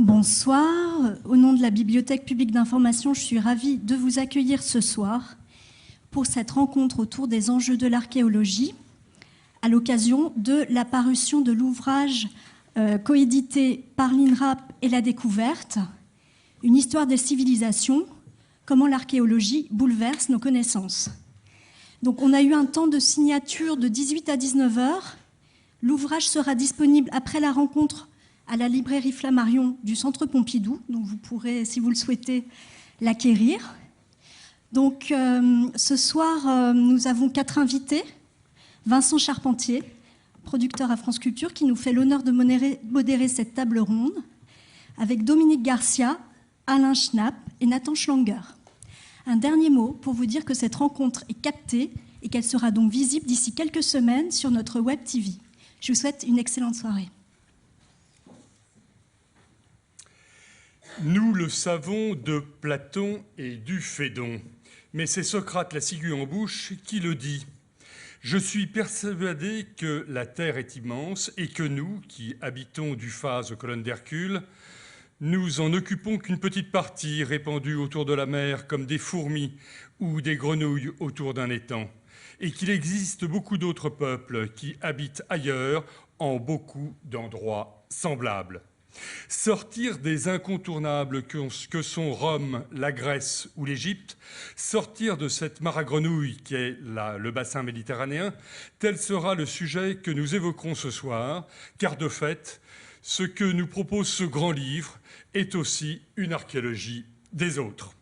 Bonsoir. Au nom de la Bibliothèque publique d'information, je suis ravie de vous accueillir ce soir pour cette rencontre autour des enjeux de l'archéologie, à l'occasion de la parution de l'ouvrage coédité par l'INRAP et La Découverte, Une histoire des civilisations, comment l'archéologie bouleverse nos connaissances. Donc on a eu un temps de signature de 18 à 19 heures. L'ouvrage sera disponible après la rencontre à la librairie Flammarion du Centre Pompidou, donc vous pourrez, si vous le souhaitez, l'acquérir. Donc ce soir, nous avons 4 invités. Vincent Charpentier, producteur à France Culture, qui nous fait l'honneur de modérer cette table ronde, avec Dominique Garcia, Alain Schnapp et Nathan Schlanger. Un dernier mot pour vous dire que cette rencontre est captée et qu'elle sera donc visible d'ici quelques semaines sur notre web TV. Je vous souhaite une excellente soirée. Nous le savons de Platon et du Phédon, mais c'est Socrate, la ciguë en bouche, qui le dit. Je suis persuadé que la Terre est immense et que nous, qui habitons du phase aux colonnes d'Hercule, nous en occupons qu'une petite partie répandue autour de la mer comme des fourmis ou des grenouilles autour d'un étang, et qu'il existe beaucoup d'autres peuples qui habitent ailleurs en beaucoup d'endroits semblables. Sortir des incontournables que sont Rome, la Grèce ou l'Égypte, sortir de cette mare à grenouilles qui est le bassin méditerranéen, tel sera le sujet que nous évoquerons ce soir, car de fait, ce que nous propose ce grand livre est aussi une archéologie des autres.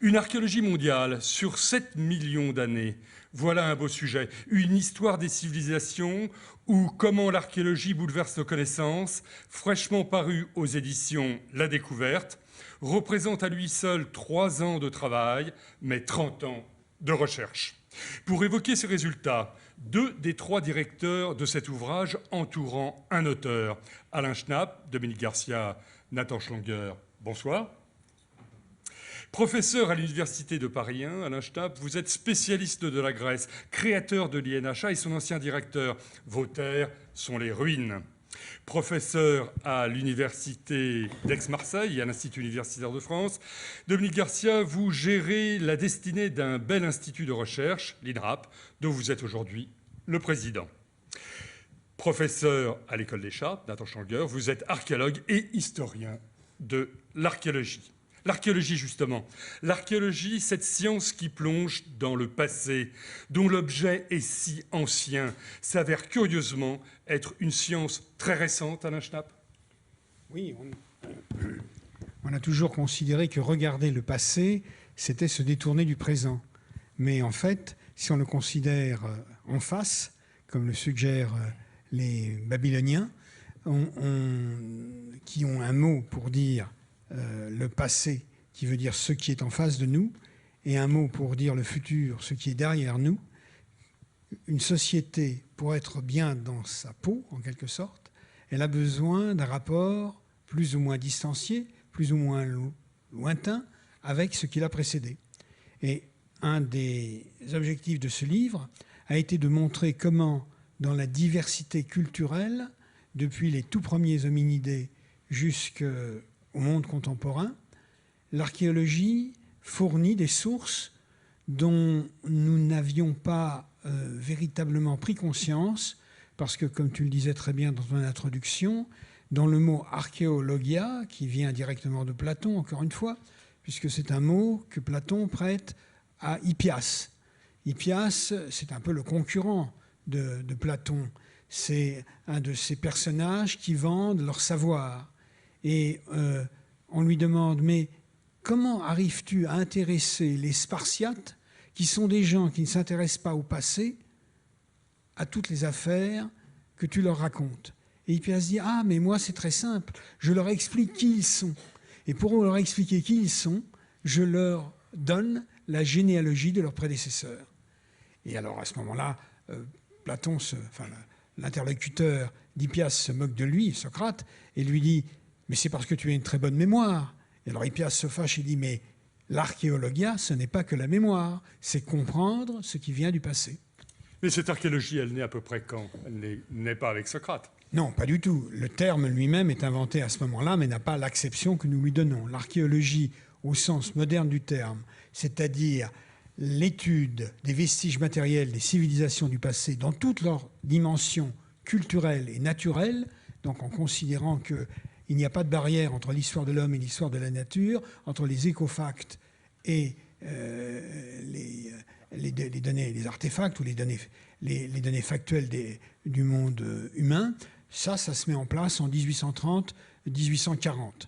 Une archéologie mondiale sur 7 millions d'années, voilà un beau sujet. Une histoire des civilisations ou comment l'archéologie bouleverse nos connaissances, fraîchement paru aux éditions La Découverte, représente à lui seul 3 ans de travail, mais 30 ans de recherche. Pour évoquer ces résultats, 2 des 3 directeurs de cet ouvrage entourant un auteur, Alain Schnapp, Dominique Garcia, Nathan Schlanger, bonsoir. Professeur à l'Université de Paris 1, Alain Schnapp, vous êtes spécialiste de la Grèce, créateur de l'INHA et son ancien directeur. Vos terres sont les ruines. Professeur à l'Université d'Aix-Marseille et à l'Institut universitaire de France, Dominique Garcia, vous gérez la destinée d'un bel institut de recherche, l'INRAP, dont vous êtes aujourd'hui le président. Professeur à l'École des Chats, Nathan Schlanger, vous êtes archéologue et historien de l'archéologie. L'archéologie, justement. L'archéologie, cette science qui plonge dans le passé, dont l'objet est si ancien, s'avère curieusement être une science très récente, Alain Schnapp. Oui, on a toujours considéré que regarder le passé, c'était se détourner du présent. Mais en fait, si on le considère en face, comme le suggèrent les Babyloniens, qui ont un mot pour dire le passé, qui veut dire ce qui est en face de nous, et un mot pour dire le futur, ce qui est derrière nous. Une société, pour être bien dans sa peau, en quelque sorte, elle a besoin d'un rapport plus ou moins distancié, plus ou moins lointain, avec ce qui l'a précédé. Et un des objectifs de ce livre a été de montrer comment, dans la diversité culturelle, depuis les tout premiers hominidés jusqu'au monde contemporain, l'archéologie fournit des sources dont nous n'avions pas véritablement pris conscience, parce que, comme tu le disais très bien dans ton introduction, dans le mot archéologia, qui vient directement de Platon, encore une fois, puisque c'est un mot que Platon prête à Hippias. Hippias, c'est un peu le concurrent de Platon. C'est un de ces personnages qui vendent leur savoir. Et on lui demande, mais comment arrives-tu à intéresser les Spartiates, qui sont des gens qui ne s'intéressent pas au passé, à toutes les affaires que tu leur racontes? Et Hippias dit, ah, mais moi c'est très simple, je leur explique qui ils sont. Et pour leur expliquer qui ils sont, je leur donne la généalogie de leurs prédécesseurs. Et alors à ce moment-là, Platon, l'interlocuteur d'Hippias se moque de lui, Socrate, et lui dit, mais c'est parce que tu as une très bonne mémoire. Et alors Hippias se fâche et dit, mais l'archéologia, ce n'est pas que la mémoire, c'est comprendre ce qui vient du passé. Mais cette archéologie, elle naît à peu près quand? Elle n'est pas avec Socrate. Non, pas du tout. Le terme lui-même est inventé à ce moment-là, mais n'a pas l'acception que nous lui donnons. L'archéologie, au sens moderne du terme, c'est-à-dire l'étude des vestiges matériels des civilisations du passé dans toutes leurs dimensions culturelles et naturelles, donc en considérant qu'il n'y a pas de barrière entre l'histoire de l'homme et l'histoire de la nature, entre les écofacts et les données, les artefacts ou les données factuelles du monde humain. Ça se met en place en 1830-1840.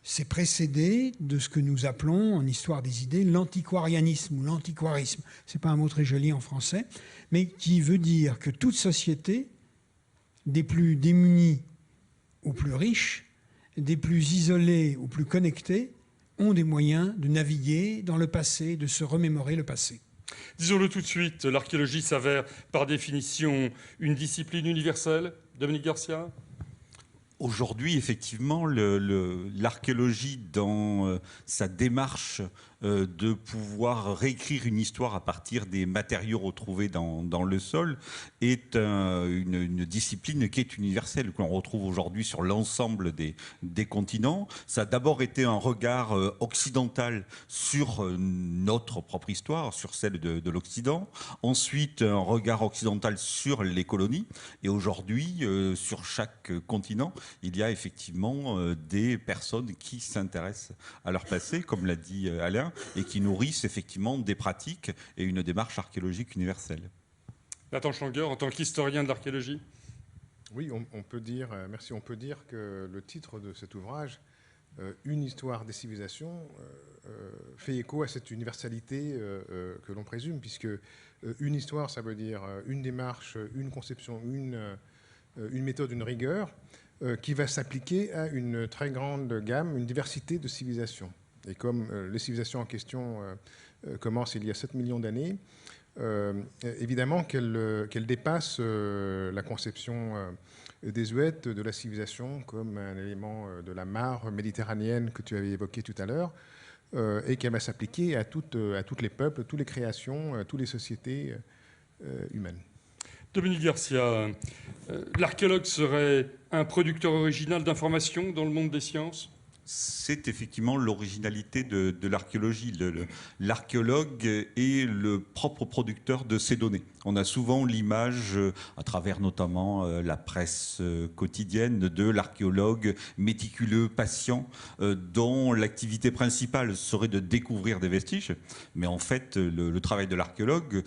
C'est précédé de ce que nous appelons en histoire des idées l'antiquarianisme ou l'antiquarisme. Ce n'est pas un mot très joli en français, mais qui veut dire que toute société, des plus démunis aux plus riches, des plus isolés aux plus connectés, ont des moyens de naviguer dans le passé, de se remémorer le passé. Disons-le tout de suite, l'archéologie s'avère par définition une discipline universelle. Dominique Garcia ? Aujourd'hui, effectivement, l'archéologie, dans sa démarche de pouvoir réécrire une histoire à partir des matériaux retrouvés dans le sol, est une discipline qui est universelle, que l'on retrouve aujourd'hui sur l'ensemble des continents. Ça a d'abord été un regard occidental sur notre propre histoire, sur celle de l'Occident. Ensuite, un regard occidental sur les colonies. Et aujourd'hui, sur chaque continent, il y a effectivement des personnes qui s'intéressent à leur passé, comme l'a dit Alain, et qui nourrissent effectivement des pratiques et une démarche archéologique universelle. Nathan Schlanger, en tant qu'historien de l'archéologie ? Oui, on peut dire, merci, on peut dire que le titre de cet ouvrage, Une histoire des civilisations, fait écho à cette universalité que l'on présume, puisque une histoire, ça veut dire une démarche, une conception, une méthode, une rigueur, qui va s'appliquer à une très grande gamme, une diversité de civilisations. Et comme les civilisations en question commencent il y a 7 millions d'années, évidemment qu'elle dépasse la conception désuète de la civilisation comme un élément de la mare méditerranéenne que tu avais évoqué tout à l'heure, et qu'elle va s'appliquer à tous les peuples, toutes les créations, toutes les sociétés humaines. Dominique Garcia, l'archéologue serait un producteur original d'informations dans le monde des sciences ? C'est effectivement l'originalité de l'archéologie. L'archéologue est le propre producteur de ces données. On a souvent l'image, à travers notamment la presse quotidienne, de l'archéologue méticuleux, patient, dont l'activité principale serait de découvrir des vestiges. Mais en fait, le travail de l'archéologue,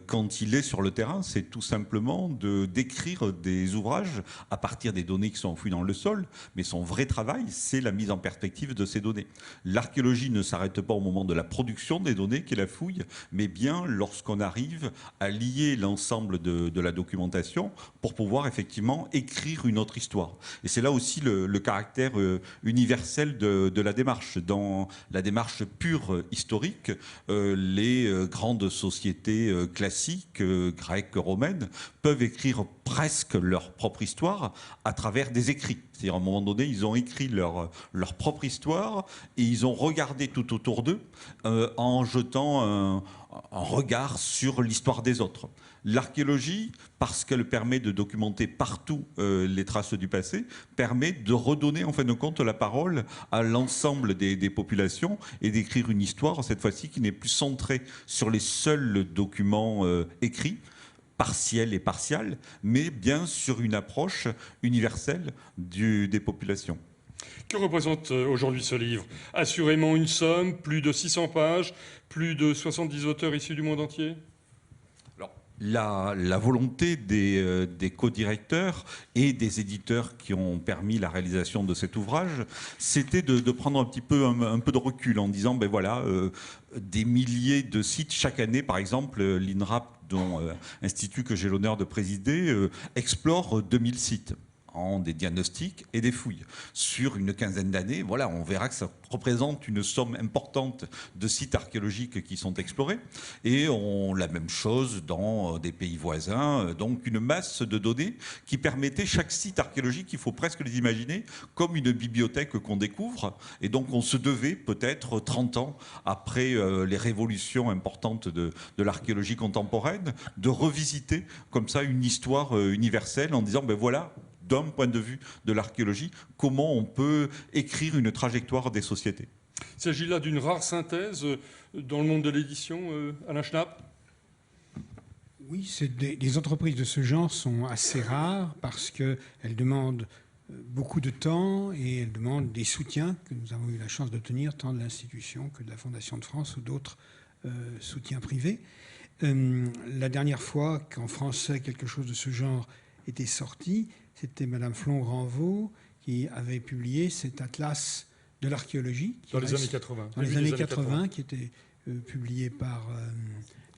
quand il est sur le terrain, c'est tout simplement d'écrire des ouvrages à partir des données qui sont enfouies dans le sol. Mais son vrai travail, c'est la mise en perspective de ces données. L'archéologie ne s'arrête pas au moment de la production des données, qui est la fouille, mais bien lorsqu'on arrive à lier l'ensemble de la documentation pour pouvoir effectivement écrire une autre histoire. Et c'est là aussi le caractère universel de la démarche. Dans la démarche pure historique, les grandes sociétés classiques, grecques, romaines, peuvent écrire presque leur propre histoire à travers des écrits. C'est-à-dire, à un moment donné, ils ont écrit leur propre histoire et ils ont regardé tout autour d'eux en jetant un regard sur l'histoire des autres. L'archéologie, parce qu'elle permet de documenter partout les traces du passé, permet de redonner en fin de compte la parole à l'ensemble des populations et d'écrire une histoire, cette fois-ci, qui n'est plus centrée sur les seuls documents écrits, partielle et partiale, mais bien sur une approche universelle des populations. Que représente aujourd'hui ce livre ? Assurément une somme, plus de 600 pages, plus de 70 auteurs issus du monde entier ? La volonté des co-directeurs et des éditeurs qui ont permis la réalisation de cet ouvrage, c'était de prendre un peu de recul en disant, ben voilà, des milliers de sites chaque année, par exemple, l'INRAP, dont institut que j'ai l'honneur de présider, explore 2000 sites en des diagnostics et des fouilles. Sur une quinzaine d'années, voilà, on verra que ça représente une somme importante de sites archéologiques qui sont explorés. Et la même chose dans des pays voisins. Donc une masse de données qui permettait chaque site archéologique, il faut presque les imaginer, comme une bibliothèque qu'on découvre. Et donc on se devait peut-être 30 ans après les révolutions importantes de l'archéologie contemporaine, de revisiter comme ça une histoire universelle en disant, ben voilà, d'un point de vue de l'archéologie, comment on peut écrire une trajectoire des sociétés. Il s'agit là d'une rare synthèse dans le monde de l'édition, Alain Schnapp. Oui, les entreprises de ce genre sont assez rares parce qu'elles demandent beaucoup de temps et elles demandent des soutiens que nous avons eu la chance d'obtenir tant de l'institution que de la Fondation de France ou d'autres soutiens privés. La dernière fois qu'en français quelque chose de ce genre était sorti, c'était Madame Flon-Ranvaux qui avait publié cet atlas de l'archéologie. Dans les années 80. Dans les années 80, qui était publié par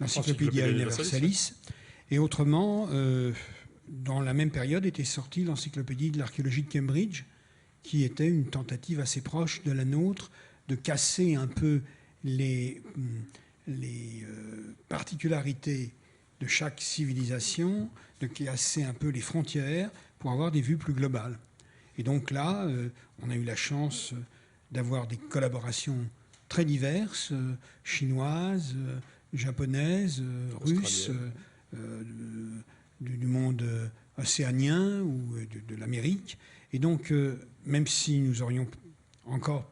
l'Encyclopædia Universalis. Et autrement, dans la même période était sortie l'Encyclopédie de l'archéologie de Cambridge, qui était une tentative assez proche de la nôtre de casser un peu les particularités de chaque civilisation, de casser un peu les frontières pour avoir des vues plus globales. Et donc là, on a eu la chance d'avoir des collaborations très diverses, chinoises, japonaises, russes, du monde océanien ou de l'Amérique. Et donc, même si nous aurions encore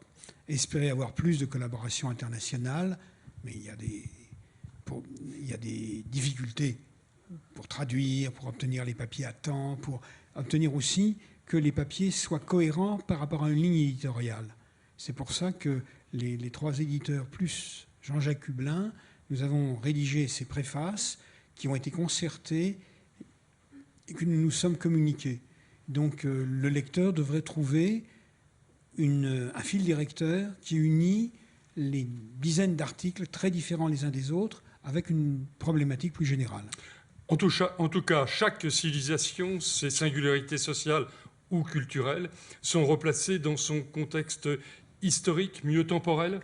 espéré avoir plus de collaborations internationales, mais il y a des difficultés pour traduire, pour obtenir les papiers à temps, pour obtenir aussi que les papiers soient cohérents par rapport à une ligne éditoriale. C'est pour ça que les trois éditeurs, plus Jean-Jacques Hublin, nous avons rédigé ces préfaces qui ont été concertées et que nous nous sommes communiqués. Donc le lecteur devrait trouver un fil directeur qui unit les dizaines d'articles très différents les uns des autres avec une problématique plus générale. En tout cas, chaque civilisation, ses singularités sociales ou culturelles, sont replacées dans son contexte historique, mieux temporel ?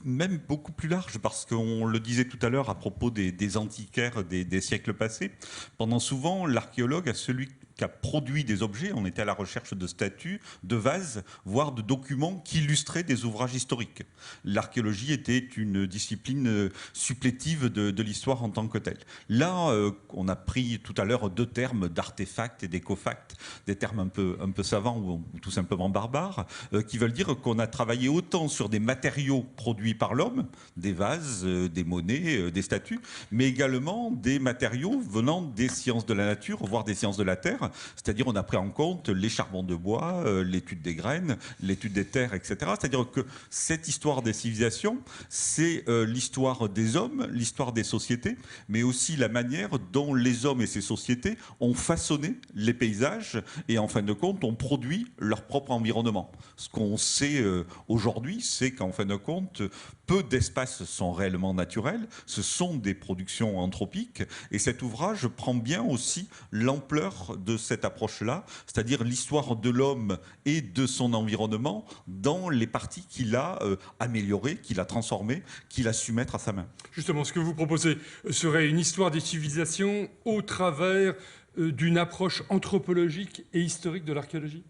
Même beaucoup plus large, parce qu'on le disait tout à l'heure à propos des antiquaires des siècles passés. Pendant souvent, l'archéologue, celui qui a produit des objets, on était à la recherche de statues, de vases, voire de documents qui illustraient des ouvrages historiques. L'archéologie était une discipline supplétive de l'histoire en tant que telle. Là, on a pris tout à l'heure deux termes d'artefacts et d'écofacts, des termes un peu savants ou tout simplement barbares, qui veulent dire qu'on a travaillé autant sur des matériaux produits par l'homme, des vases, des monnaies, des statues, mais également des matériaux venant des sciences de la nature, voire des sciences de la terre. C'est-à-dire on a pris en compte les charbons de bois, l'étude des graines, l'étude des terres, etc. C'est-à-dire que cette histoire des civilisations, c'est l'histoire des hommes, l'histoire des sociétés, mais aussi la manière dont les hommes et ces sociétés ont façonné les paysages et en fin de compte ont produit leur propre environnement. Ce qu'on sait aujourd'hui, c'est qu'en fin de compte, peu d'espaces sont réellement naturels, ce sont des productions anthropiques, et cet ouvrage prend bien aussi l'ampleur de cette approche-là, c'est-à-dire l'histoire de l'homme et de son environnement dans les parties qu'il a améliorées, qu'il a transformées, qu'il a su mettre à sa main. Justement, ce que vous proposez serait une histoire des civilisations au travers d'une approche anthropologique et historique de l'archéologie ?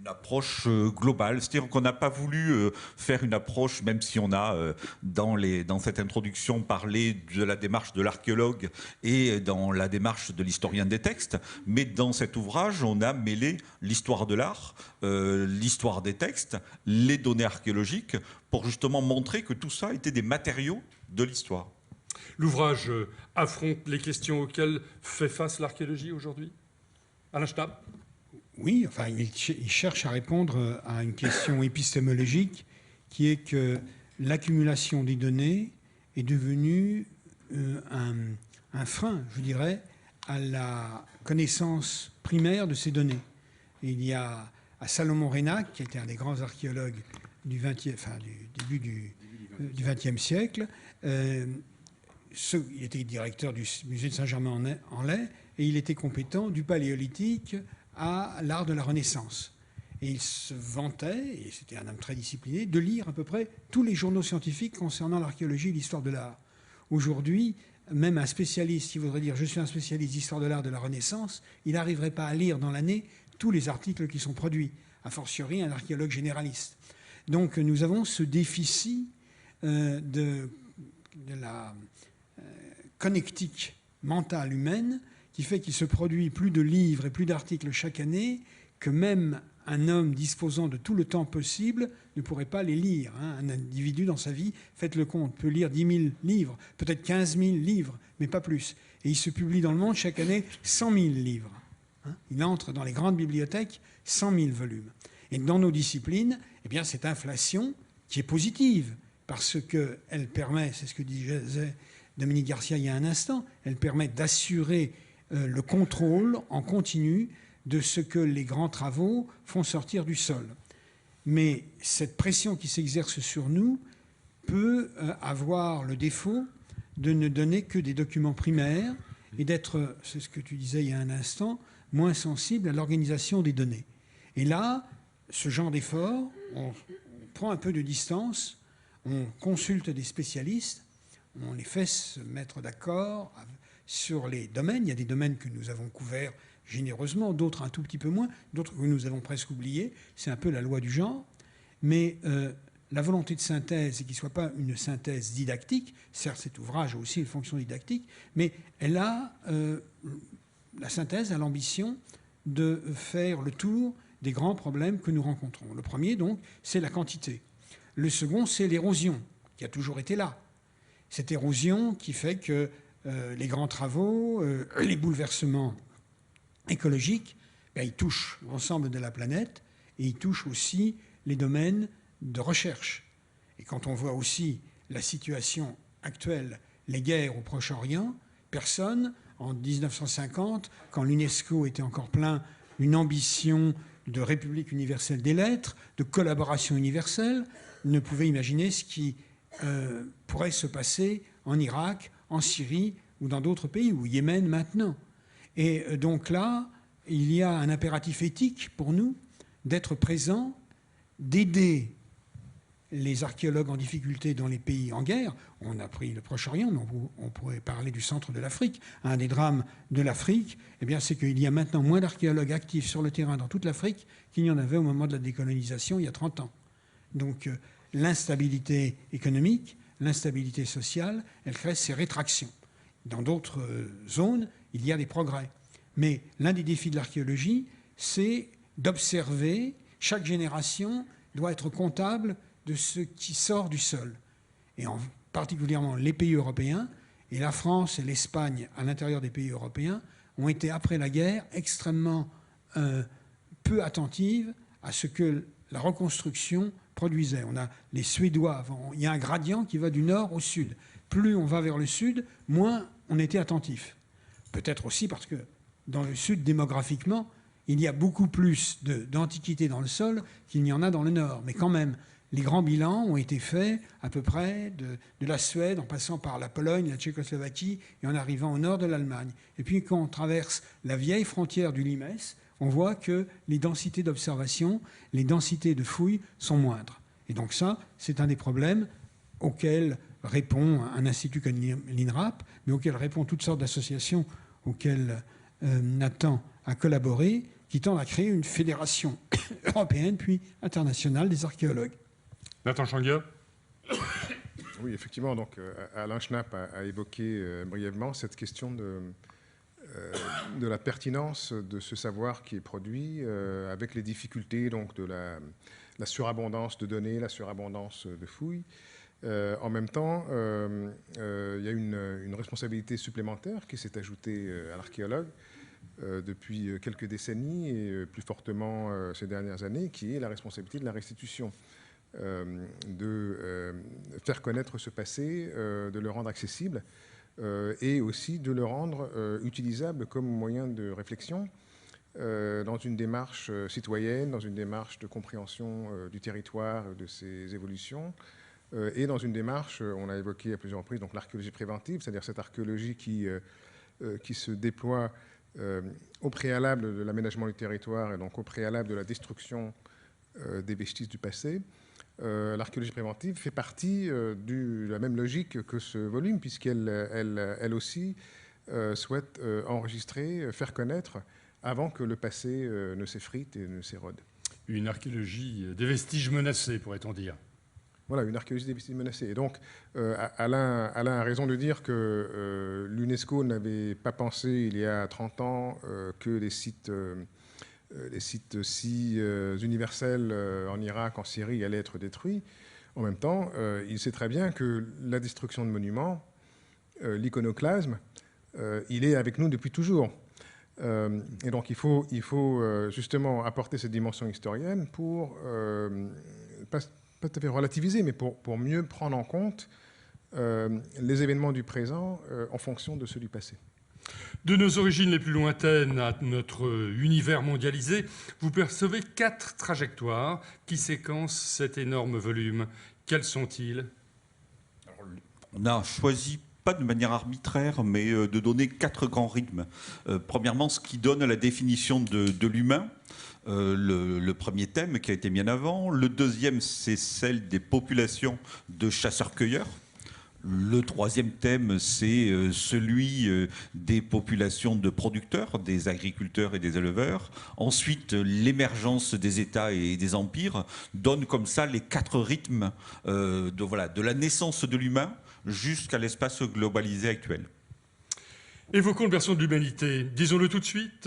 Une approche globale, c'est-à-dire qu'on n'a pas voulu faire une approche, même si on a dans cette introduction parlé de la démarche de l'archéologue et dans la démarche de l'historien des textes, mais dans cet ouvrage, on a mêlé l'histoire de l'art, l'histoire des textes, les données archéologiques, pour justement montrer que tout ça était des matériaux de l'histoire. L'ouvrage affronte les questions auxquelles fait face l'archéologie aujourd'hui ? Alain Schnapp ? Oui, enfin, il cherche à répondre à une question épistémologique qui est que l'accumulation des données est devenue un frein, je dirais, à la connaissance primaire de ces données. Et il y a à Salomon Reynac, qui était un des grands archéologues du début du XXe siècle, il était directeur du musée de Saint-Germain-en-Laye et il était compétent du Paléolithique à l'art de la Renaissance. Et il se vantait, et c'était un homme très discipliné, de lire à peu près tous les journaux scientifiques concernant l'archéologie et l'histoire de l'art. Aujourd'hui, même un spécialiste qui voudrait dire « je suis un spécialiste d'histoire de l'art de la Renaissance », il n'arriverait pas à lire dans l'année tous les articles qui sont produits, a fortiori un archéologue généraliste. Donc nous avons ce déficit de la connectique mentale humaine qui fait qu'il se produit plus de livres et plus d'articles chaque année que même un homme disposant de tout le temps possible ne pourrait pas les lire. Un individu dans sa vie, faites le compte, peut lire 10 000 livres, peut-être 15 000 livres, mais pas plus. Et il se publie dans le monde chaque année 100 000 livres. Il entre dans les grandes bibliothèques 100 000 volumes. Et dans nos disciplines, eh bien, cette inflation qui est positive, parce qu'elle permet, c'est ce que disait Dominique Garcia il y a un instant, elle permet d'assurer le contrôle en continu de ce que les grands travaux font sortir du sol. Mais cette pression qui s'exerce sur nous peut avoir le défaut de ne donner que des documents primaires et d'être, c'est ce que tu disais il y a un instant, moins sensible à l'organisation des données. Et là, ce genre d'effort, on prend un peu de distance, on consulte des spécialistes, on les fait se mettre d'accord sur les domaines. Il y a des domaines que nous avons couverts généreusement, d'autres un tout petit peu moins, d'autres que nous avons presque oubliés. C'est un peu la loi du genre. Mais la volonté de synthèse, c'est qu'il ne soit pas une synthèse didactique. Certes, cet ouvrage a aussi une fonction didactique, mais elle a, la synthèse a l'ambition de faire le tour des grands problèmes que nous rencontrons. Le premier, donc, c'est la quantité. Le second, c'est l'érosion, qui a toujours été là. Cette érosion qui fait que les grands travaux, les bouleversements écologiques, ils touchent l'ensemble de la planète et ils touchent aussi les domaines de recherche. Et quand on voit aussi la situation actuelle, les guerres au Proche-Orient, personne, en 1950, quand l'UNESCO était encore plein d'une ambition de République universelle des lettres, de collaboration universelle, ne pouvait imaginer ce qui pourrait se passer en Irak, en Syrie ou dans d'autres pays, ou au Yémen maintenant. Et donc là, il y a un impératif éthique pour nous d'être présents, d'aider les archéologues en difficulté dans les pays en guerre. On a pris le Proche-Orient, mais on pourrait parler du centre de l'Afrique. Un des drames de l'Afrique, eh bien, c'est qu'il y a maintenant moins d'archéologues actifs sur le terrain dans toute l'Afrique qu'il y en avait au moment de la décolonisation il y a 30 ans. Donc l'instabilité économique, l'instabilité sociale, elle crée ces rétractions. Dans d'autres zones, il y a des progrès. Mais l'un des défis de l'archéologie, c'est d'observer, chaque génération doit être comptable de ce qui sort du sol. Et particulièrement les pays européens, et la France et l'Espagne à l'intérieur des pays européens, ont été, après la guerre, extrêmement peu attentives à ce que la reconstruction produisait. On a les Suédois, il y a un gradient qui va du nord au sud. Plus on va vers le sud, moins on était attentif. Peut-être aussi parce que dans le sud, démographiquement, il y a beaucoup plus d'antiquité dans le sol qu'il n'y en a dans le nord. Mais quand même, les grands bilans ont été faits à peu près de la Suède, en passant par la Pologne, la Tchécoslovaquie, et en arrivant au nord de l'Allemagne. Et puis quand on traverse la vieille frontière du Limes, on voit que les densités d'observation, les densités de fouilles sont moindres. Et donc ça, c'est un des problèmes auxquels répond un institut comme l'INRAP, mais auxquels répondent toutes sortes d'associations auxquelles Nathan a collaboré, qui tendent à créer une fédération européenne puis internationale des archéologues. Nathan Changuia. Oui, effectivement. Donc, Alain Schnapp a évoqué brièvement cette question de la pertinence de ce savoir qui est produit, avec les difficultés donc, de la surabondance de données, la surabondance de fouilles. En même temps, il y a une responsabilité supplémentaire qui s'est ajoutée à l'archéologue depuis quelques décennies et plus fortement ces dernières années, qui est la responsabilité de la restitution. De faire connaître ce passé, de le rendre accessible et aussi de le rendre utilisable comme moyen de réflexion dans une démarche citoyenne, dans une démarche de compréhension du territoire, de ses évolutions, et dans une démarche, on a évoqué à plusieurs reprises, donc l'archéologie préventive, c'est-à-dire cette archéologie qui se déploie au préalable de l'aménagement du territoire et donc au préalable de la destruction des vestiges du passé. L'archéologie préventive fait partie de la même logique que ce volume, puisqu'elle elle aussi souhaite enregistrer, faire connaître, avant que le passé ne s'effrite et ne s'érode. Une archéologie des vestiges menacés, pourrait-on dire. Voilà, une archéologie des sites menacés. Et donc, Alain a raison de dire que l'UNESCO n'avait pas pensé, il y a 30 ans, que les sites si universels en Irak, en Syrie, allaient être détruits. En même temps, il sait très bien que la destruction de monuments, l'iconoclasme, il est avec nous depuis toujours. Et donc, il faut justement apporter cette dimension historienne pour, pas tout à fait relativiser, mais pour mieux prendre en compte les événements du présent en fonction de ceux du passé. De nos origines les plus lointaines à notre univers mondialisé, vous percevez 4 trajectoires qui séquencent cet énorme volume. Quels sont-ils? On a choisi, pas de manière arbitraire, mais de donner 4 grands rythmes. Premièrement, ce qui donne la définition de l'humain. Le premier thème qui a été mis en avant. Le deuxième, c'est celle des populations de chasseurs-cueilleurs. Le troisième thème, c'est celui des populations de producteurs, des agriculteurs et des éleveurs. Ensuite, l'émergence des États et des empires donne comme ça les 4 rythmes de la naissance de l'humain jusqu'à l'espace globalisé actuel. Évoquons le berceau de l'humanité. Disons-le tout de suite,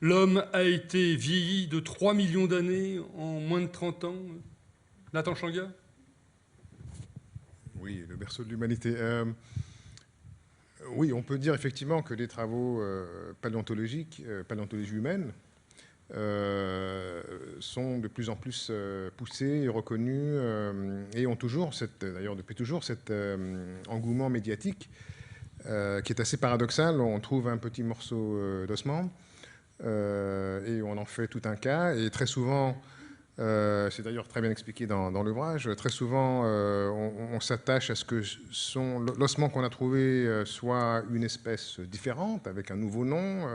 l'homme a été vieilli de 3 millions d'années en moins de 30 ans. Nathan Changia? Oui, le berceau de l'humanité. Oui, on peut dire effectivement que les travaux paléontologies humaines, sont de plus en plus poussés et reconnus et ont toujours, d'ailleurs depuis toujours, cet engouement médiatique qui est assez paradoxal. On trouve un petit morceau d'ossement et on en fait tout un cas. Et très souvent, c'est d'ailleurs très bien expliqué dans l'ouvrage, très souvent on s'attache à ce que l'ossement qu'on a trouvé soit une espèce différente, avec un nouveau nom,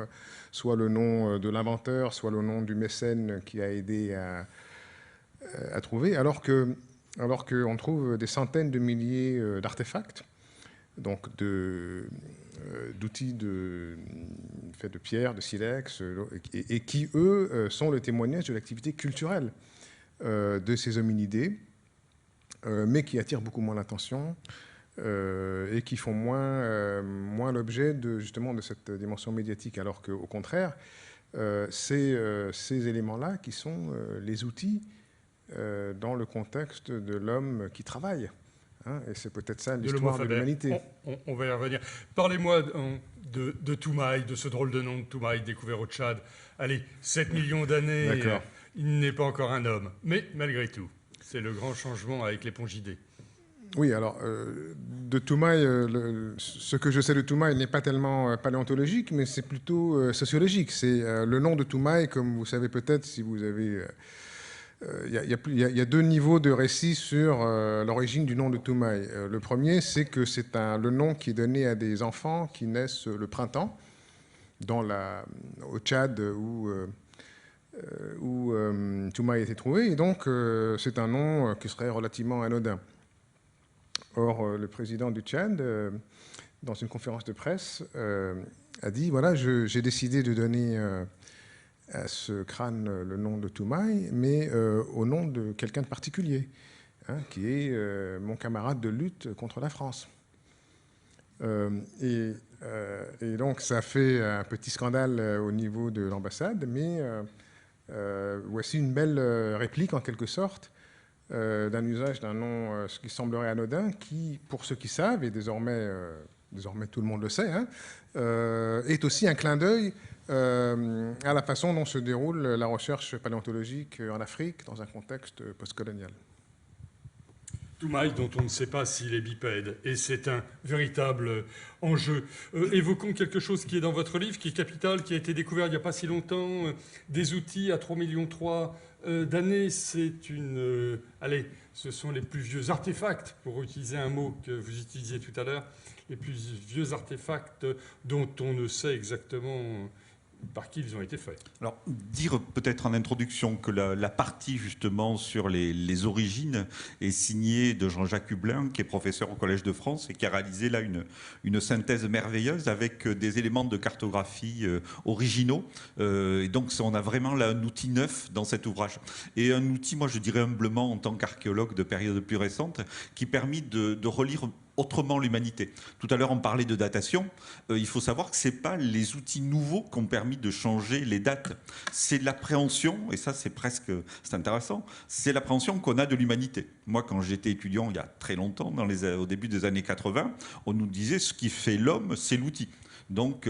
soit le nom de l'inventeur, soit le nom du mécène qui a aidé à trouver, alors qu'on trouve des centaines de milliers d'artefacts, donc d'outils faits de pierre, de silex, et qui, eux, sont le témoignage de l'activité culturelle de ces hominidés, mais qui attirent beaucoup moins l'attention et qui font moins l'objet justement de cette dimension médiatique, alors qu'au contraire, ces éléments-là qui sont les outils dans le contexte de l'homme qui travaille. Hein, et c'est peut-être ça l'histoire de l'humanité. On va y revenir. Parlez-moi de Toumaï, de ce drôle de nom de Toumaï découvert au Tchad. Allez, 7 millions d'années, il n'est pas encore un homme. Mais malgré tout, c'est le grand changement avec l'épongidé. Oui, alors, de Toumaï, ce que je sais de Toumaï n'est pas tellement paléontologique, mais c'est plutôt sociologique. C'est le nom de Toumaï, comme vous savez peut-être, si vous avez... Il y a 2 niveaux de récit sur l'origine du nom de Toumaï. Le premier, c'est que c'est le nom qui est donné à des enfants qui naissent le printemps, au Tchad où Toumaï a été trouvé. Et donc, c'est un nom qui serait relativement anodin. Or, le président du Tchad, dans une conférence de presse, a dit, voilà, j'ai décidé de donner à ce crâne le nom de Toumaï, mais au nom de quelqu'un de particulier, hein, qui est mon camarade de lutte contre la France. Et donc ça fait un petit scandale au niveau de l'ambassade, mais voici une belle réplique en quelque sorte d'un usage d'un nom qui semblerait anodin, qui, pour ceux qui savent, et désormais tout le monde le sait, hein, est aussi un clin d'œil à la façon dont se déroule la recherche paléontologique en Afrique dans un contexte postcolonial. Toumaï, dont on ne sait pas s'il est bipède, et c'est un véritable enjeu. Évoquons quelque chose qui est dans votre livre, qui est capital, qui a été découvert il n'y a pas si longtemps, des outils à 3,3 millions d'années. C'est allez, ce sont les plus vieux artefacts, pour utiliser un mot que vous utilisiez tout à l'heure, les plus vieux artefacts dont on ne sait exactement par qui ils ont été faits. Alors, dire peut-être en introduction que la partie justement sur les origines est signée de Jean-Jacques Hublin, qui est professeur au Collège de France et qui a réalisé là une synthèse merveilleuse avec des éléments de cartographie originaux. Et donc, on a vraiment là un outil neuf dans cet ouvrage. Et un outil, moi je dirais humblement, en tant qu'archéologue de période plus récente, qui permet de relire autrement l'humanité. Tout à l'heure, on parlait de datation. Il faut savoir que ce n'est pas les outils nouveaux qui ont permis de changer les dates. C'est l'appréhension, et ça c'est intéressant, c'est l'appréhension qu'on a de l'humanité. Moi, quand j'étais étudiant il y a très longtemps, au début des années 80, on nous disait ce qui fait l'homme, c'est l'outil. Donc,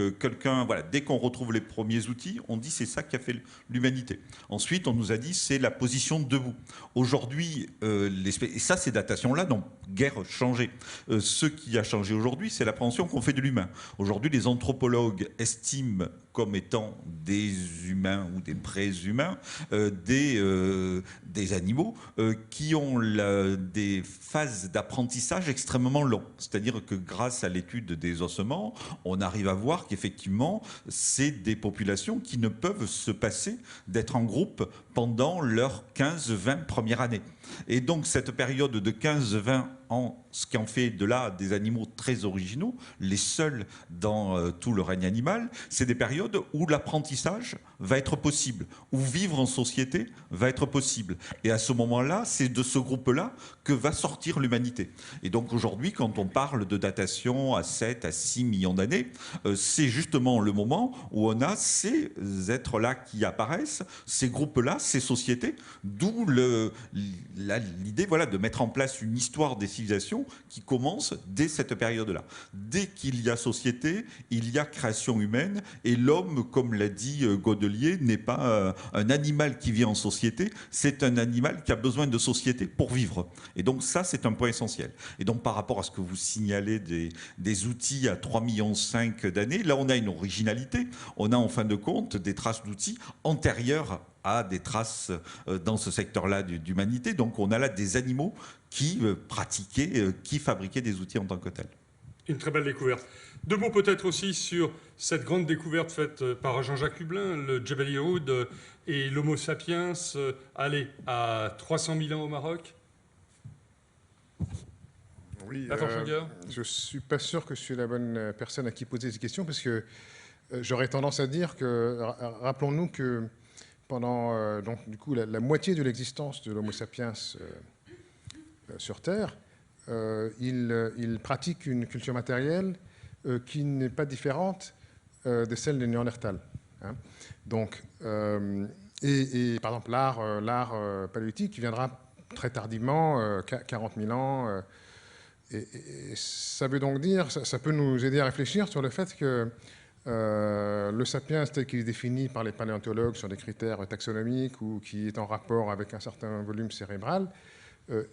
dès qu'on retrouve les premiers outils, on dit c'est ça qui a fait l'humanité. Ensuite, on nous a dit c'est la position debout. Aujourd'hui, et ça, ces datations-là n'ont guère changé. Ce qui a changé aujourd'hui, c'est l'appréhension qu'on fait de l'humain. Aujourd'hui, les anthropologues estiment comme étant des humains ou des pré-humains, des animaux qui ont des phases d'apprentissage extrêmement longues. C'est-à-dire que grâce à l'étude des ossements, on arrive à voir qu'effectivement, c'est des populations qui ne peuvent se passer d'être en groupe pendant leurs 15-20 premières années. Et donc cette période de 15-20 ans, ce qui en fait de là des animaux très originaux, les seuls dans tout le règne animal, c'est des périodes où l'apprentissage va être possible, où vivre en société va être possible. Et à ce moment-là, c'est de ce groupe-là que va sortir l'humanité. Et donc aujourd'hui, quand on parle de datation à 7 à 6 millions d'années, c'est justement le moment où on a ces êtres-là qui apparaissent, ces groupes-là, ces sociétés, d'où l'idée de mettre en place une histoire des civilisations qui commence dès cette période-là. Dès qu'il y a société, il y a création humaine, et l'homme, comme l'a dit Godelier, n'est pas un animal qui vit en société, c'est un animal qui a besoin de société pour vivre. Et donc ça, c'est un point essentiel. Et donc par rapport à ce que vous signalez des outils à 3,5 millions d'années, là on a une originalité, on a en fin de compte des traces d'outils antérieures à des traces dans ce secteur-là d'humanité. Donc on a là des animaux qui pratiquaient, qui fabriquaient des outils en tant que tels. Une très belle découverte. Deux mots peut-être aussi sur cette grande découverte faite par Jean-Jacques Hublin, le Djebel Irhoud et l'Homo sapiens, à 300 000 ans au Maroc. Oui, je ne suis pas sûr que je suis la bonne personne à qui poser ces questions, parce que j'aurais tendance à dire que, rappelons-nous que pendant donc, du coup, la moitié de l'existence de l'Homo sapiens sur Terre, il pratique une culture matérielle qui n'est pas différente de celle des Néandertals. Hein. Donc, et par exemple, l'art paléolithique qui viendra très tardivement, 40 000 ans. Et ça veut donc dire, ça peut nous aider à réfléchir sur le fait que le sapiens tel qu'il est défini par les paléontologues sur des critères taxonomiques ou qui est en rapport avec un certain volume cérébral,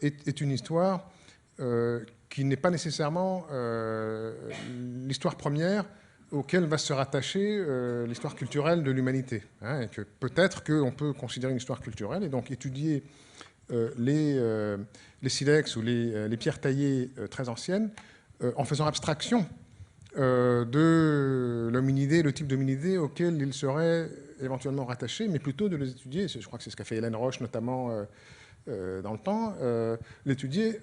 est une histoire qui n'est pas nécessairement l'histoire première auquel va se rattacher l'histoire culturelle de l'humanité. Hein, et que peut-être qu'on peut considérer une histoire culturelle et donc étudier les silex ou les pierres taillées très anciennes en faisant abstraction de l'hominidé, le type d'hominidé auquel il serait éventuellement rattaché, mais plutôt de les étudier, je crois que c'est ce qu'a fait Hélène Roche notamment dans le temps, l'étudier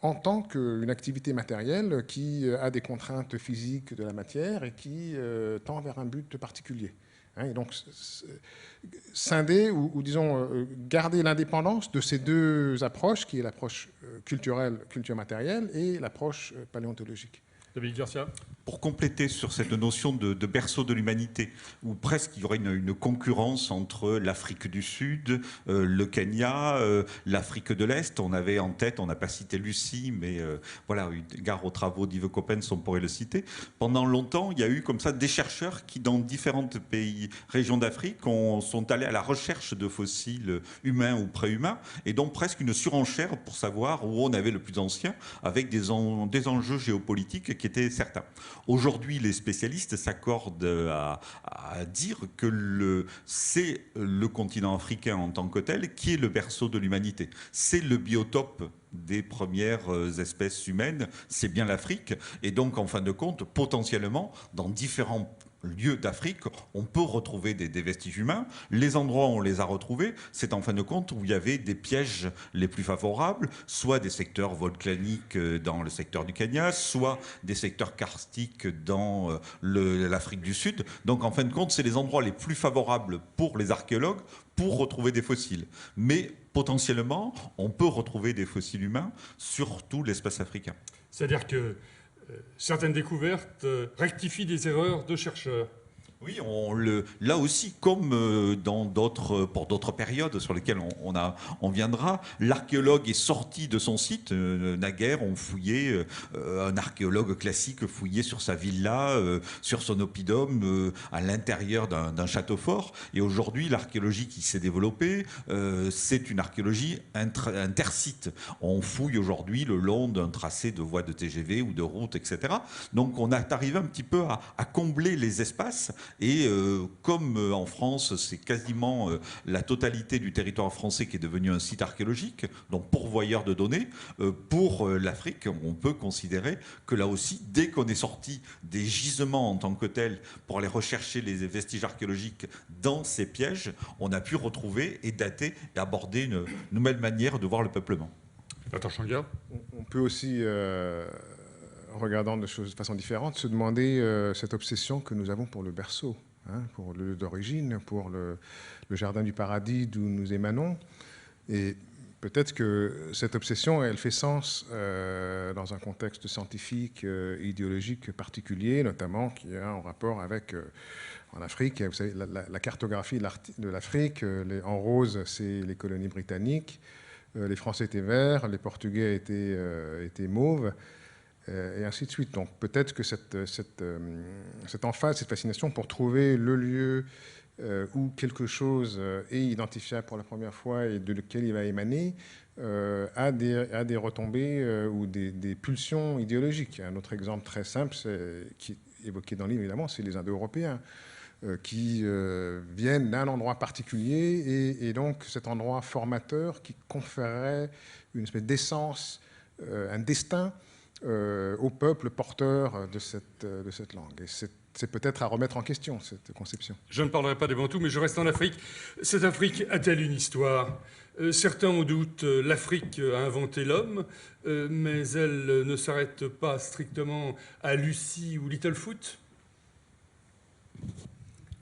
en tant qu'une activité matérielle qui a des contraintes physiques de la matière et qui tend vers un but particulier. Hein, et donc, scinder ou disons, garder l'indépendance de ces deux approches, qui est l'approche culturelle, culture matérielle, et l'approche paléontologique. David Garcia. Pour compléter sur cette notion de berceau de l'humanité, où presque il y aurait une concurrence entre l'Afrique du Sud, le Kenya, l'Afrique de l'Est. On avait en tête, on n'a pas cité Lucie, mais voilà, gare aux travaux d'Yves Coppens, on pourrait le citer. Pendant longtemps, il y a eu comme ça des chercheurs qui, dans différentes régions d'Afrique, sont allés à la recherche de fossiles humains ou préhumains, et donc presque une surenchère pour savoir où on avait le plus ancien, avec des enjeux géopolitiques qui étaient certains. Aujourd'hui, les spécialistes s'accordent à dire que c'est le continent africain en tant que tel qui est le berceau de l'humanité. C'est le biotope des premières espèces humaines, c'est bien l'Afrique. Et donc, en fin de compte, potentiellement, dans différents lieux d'Afrique, on peut retrouver des vestiges humains. Les endroits où on les a retrouvés, c'est en fin de compte où il y avait des pièges les plus favorables, soit des secteurs volcaniques dans le secteur du Kenya, soit des secteurs karstiques dans l'Afrique du Sud. Donc en fin de compte, c'est les endroits les plus favorables pour les archéologues pour retrouver des fossiles. Mais potentiellement, on peut retrouver des fossiles humains sur tout l'espace africain. C'est-à-dire que certaines découvertes rectifient des erreurs de chercheurs. Oui, là aussi, comme pour d'autres périodes sur lesquelles on viendra, l'archéologue est sorti de son site. Naguère, on fouillait, un archéologue classique fouillait sur sa villa, sur son oppidum, à l'intérieur d'un château fort. Et aujourd'hui, l'archéologie qui s'est développée, c'est une archéologie intersite. On fouille aujourd'hui le long d'un tracé de voies de TGV ou de routes, etc. Donc on est arrivé un petit peu à combler les espaces. Et comme en France, c'est quasiment la totalité du territoire français qui est devenu un site archéologique, donc pourvoyeur de données, pour l'Afrique, on peut considérer que là aussi, dès qu'on est sorti des gisements en tant que tels pour aller rechercher les vestiges archéologiques dans ces pièges, on a pu retrouver et dater et aborder une nouvelle manière de voir le peuplement. Attention, gars. On peut aussi, regardant les choses de façon différente, se demander cette obsession que nous avons pour le berceau, hein, pour le lieu d'origine, pour le jardin du paradis d'où nous émanons. Et peut-être que cette obsession, elle fait sens dans un contexte scientifique, idéologique particulier, notamment qui a un rapport avec, en Afrique, vous savez, la cartographie de l'Afrique. En rose, c'est les colonies britanniques. Les Français étaient verts, les Portugais étaient mauves. Et ainsi de suite. Donc peut-être que cette emphase, cette fascination pour trouver le lieu où quelque chose est identifiable pour la première fois et de lequel il va émaner a des retombées ou des pulsions idéologiques. Un autre exemple très simple, qui est évoqué dans le livre évidemment, c'est les Indo-Européens qui viennent d'un endroit particulier et donc cet endroit formateur qui conférerait une espèce d'essence, un destin au peuple porteur de cette langue. Et c'est peut-être à remettre en question, cette conception. Je ne parlerai pas des Bantous, mais je reste en Afrique. Cette Afrique a-t-elle une histoire ? Certains en doutent, l'Afrique a inventé l'homme, mais elle ne s'arrête pas strictement à Lucie ou Littlefoot.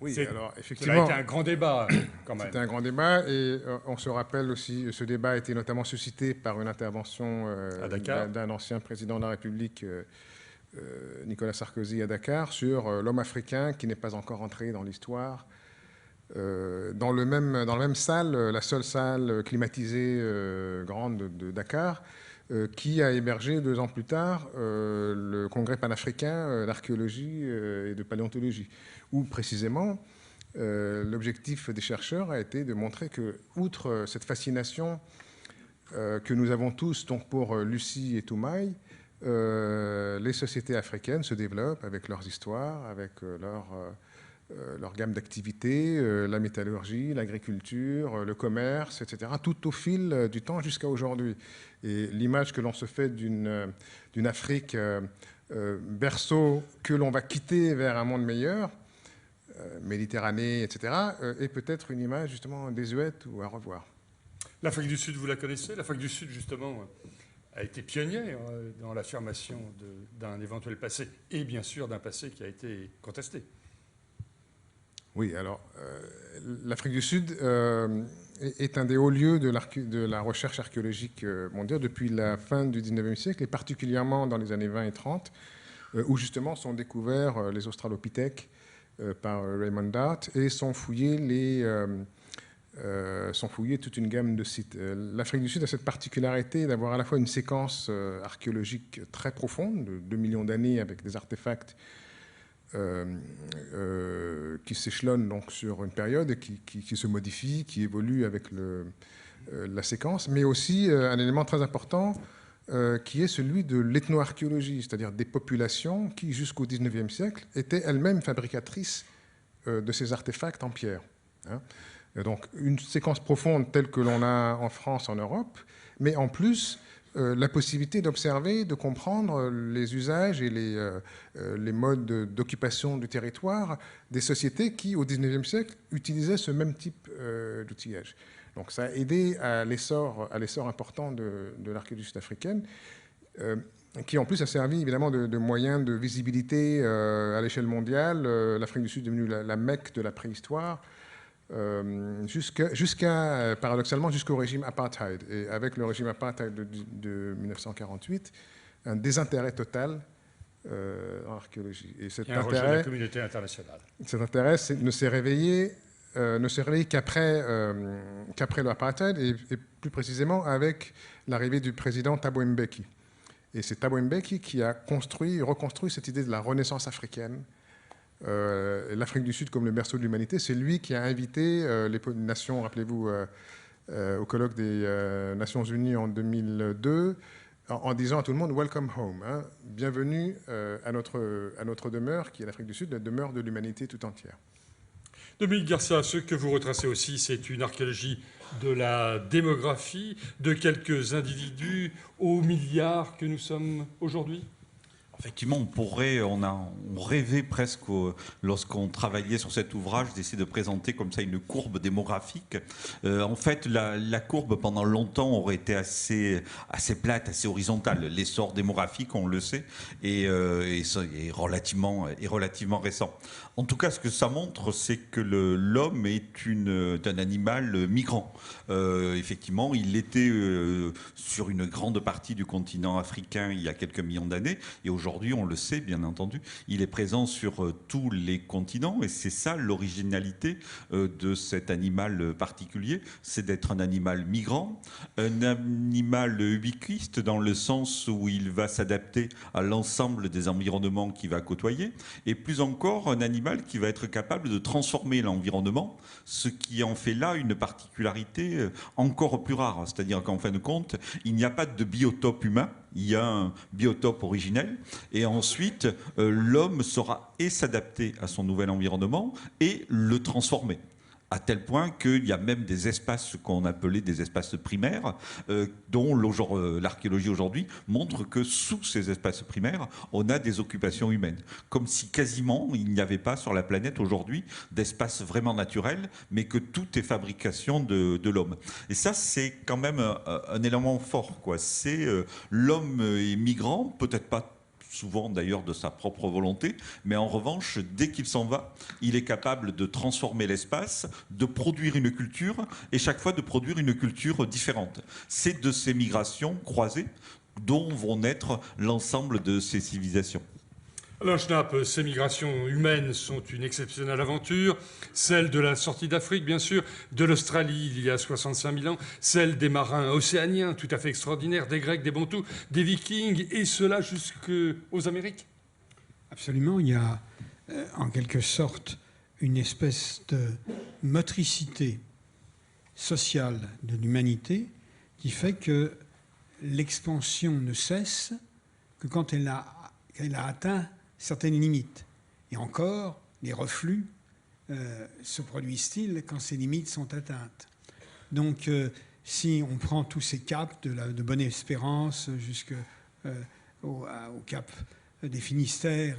Oui, alors effectivement, ça a été un grand débat quand même. C'était un grand débat et on se rappelle aussi, ce débat a été notamment suscité par une intervention d'un ancien président de la République, Nicolas Sarkozy, à Dakar, sur l'homme africain qui n'est pas encore entré dans l'histoire. Dans la même salle, la seule salle climatisée grande de Dakar, qui a hébergé 2 ans plus tard le congrès panafricain d'archéologie et de paléontologie, où précisément l'objectif des chercheurs a été de montrer que, outre cette fascination que nous avons tous donc pour Lucie et Toumaï, les sociétés africaines se développent avec leurs histoires, avec leur gamme d'activités, la métallurgie, l'agriculture, le commerce, etc., tout au fil du temps jusqu'à aujourd'hui. Et l'image que l'on se fait d'une Afrique berceau que l'on va quitter vers un monde meilleur, Méditerranée, etc., est peut-être une image justement désuète ou à revoir. L'Afrique du Sud, vous la connaissez ? L'Afrique du Sud, justement, a été pionnière dans l'affirmation d'un éventuel passé, et bien sûr d'un passé qui a été contesté. Oui, alors l'Afrique du Sud est un des hauts lieux de la recherche archéologique mondiale depuis la fin du 19e siècle, et particulièrement dans les années 20 et 30, où justement sont découverts les australopithèques par Raymond Dart et sont fouillés toute une gamme de sites. L'Afrique du Sud a cette particularité d'avoir à la fois une séquence archéologique très profonde, de 2 millions d'années, avec des artefacts qui s'échelonnent donc sur une période et qui se modifient, qui évoluent avec la séquence, mais aussi un élément très important qui est celui de l'ethnoarchéologie, c'est-à-dire des populations qui, jusqu'au XIXe siècle, étaient elles-mêmes fabricatrices de ces artefacts en pierre. Hein. Donc une séquence profonde telle que l'on a en France, en Europe, mais en plus la possibilité d'observer, de comprendre les usages et les modes d'occupation du territoire des sociétés qui, au XIXe siècle, utilisaient ce même type d'outillage. Donc ça a aidé à l'essor important de l'archéologie sud-africaine, qui en plus a servi évidemment de moyen de visibilité à l'échelle mondiale. L'Afrique du Sud est devenue la Mecque de la préhistoire, paradoxalement jusqu'au régime apartheid. Et avec le régime apartheid de 1948, un désintérêt total en archéologie. Et cet intérêt de la communauté internationale. Cet intérêt ne s'est réveillé qu'après l'apartheid, et plus précisément avec l'arrivée du président Thabo Mbeki. Et c'est Thabo Mbeki qui a reconstruit cette idée de la renaissance africaine. L'Afrique du Sud comme le berceau de l'humanité, c'est lui qui a invité les nations, rappelez-vous, au colloque des Nations Unies en 2002, en disant à tout le monde « Welcome home hein, », bienvenue à notre demeure, qui est l'Afrique du Sud, la demeure de l'humanité tout entière. Dominique Garcia, ce que vous retracez aussi, c'est une archéologie de la démographie, de quelques individus aux milliards que nous sommes aujourd'hui. Effectivement, on rêvait presque, lorsqu'on travaillait sur cet ouvrage, d'essayer de présenter comme ça une courbe démographique. En fait, la courbe, pendant longtemps, aurait été assez plate, assez horizontale. L'essor démographique, on le sait, est relativement récent. En tout cas, ce que ça montre, c'est que l'homme est un animal migrant. Effectivement, il était sur une grande partie du continent africain il y a quelques millions d'années, et aujourd'hui, on le sait, bien entendu, il est présent sur tous les continents, et c'est ça l'originalité de cet animal particulier, c'est d'être un animal migrant, un animal ubiquiste dans le sens où il va s'adapter à l'ensemble des environnements qu'il va côtoyer, et plus encore, un animal qui va être capable de transformer l'environnement, ce qui en fait là une particularité encore plus rare. C'est-à-dire qu'en fin de compte, il n'y a pas de biotope humain, il y a un biotope originel, et ensuite l'homme saura et s'adapter à son nouvel environnement et le transformer. À tel point qu'il y a même des espaces qu'on appelait des espaces primaires, dont l'archéologie aujourd'hui montre que sous ces espaces primaires, on a des occupations humaines. Comme si quasiment il n'y avait pas sur la planète aujourd'hui d'espace vraiment naturel, mais que tout est fabrication de l'homme. Et ça, c'est quand même un élément fort, quoi. C'est l'homme est migrant, peut-être pas souvent d'ailleurs de sa propre volonté, mais en revanche, dès qu'il s'en va, il est capable de transformer l'espace, de produire une culture, et chaque fois de produire une culture différente. C'est de ces migrations croisées dont vont naître l'ensemble de ces civilisations. Alors Schnapp, ces migrations humaines sont une exceptionnelle aventure, celle de la sortie d'Afrique bien sûr, de l'Australie il y a 65 000 ans, celle des marins océaniens tout à fait extraordinaires, des Grecs, des Bantous, des Vikings, et cela jusqu'aux Amériques. Absolument, il y a en quelque sorte une espèce de motricité sociale de l'humanité qui fait que l'expansion ne cesse que quand elle a atteint certaines limites. Et encore, les reflux se produisent-ils quand ces limites sont atteintes. Donc, si on prend tous ces caps de Bonne-Espérance jusqu'au cap des Finistères,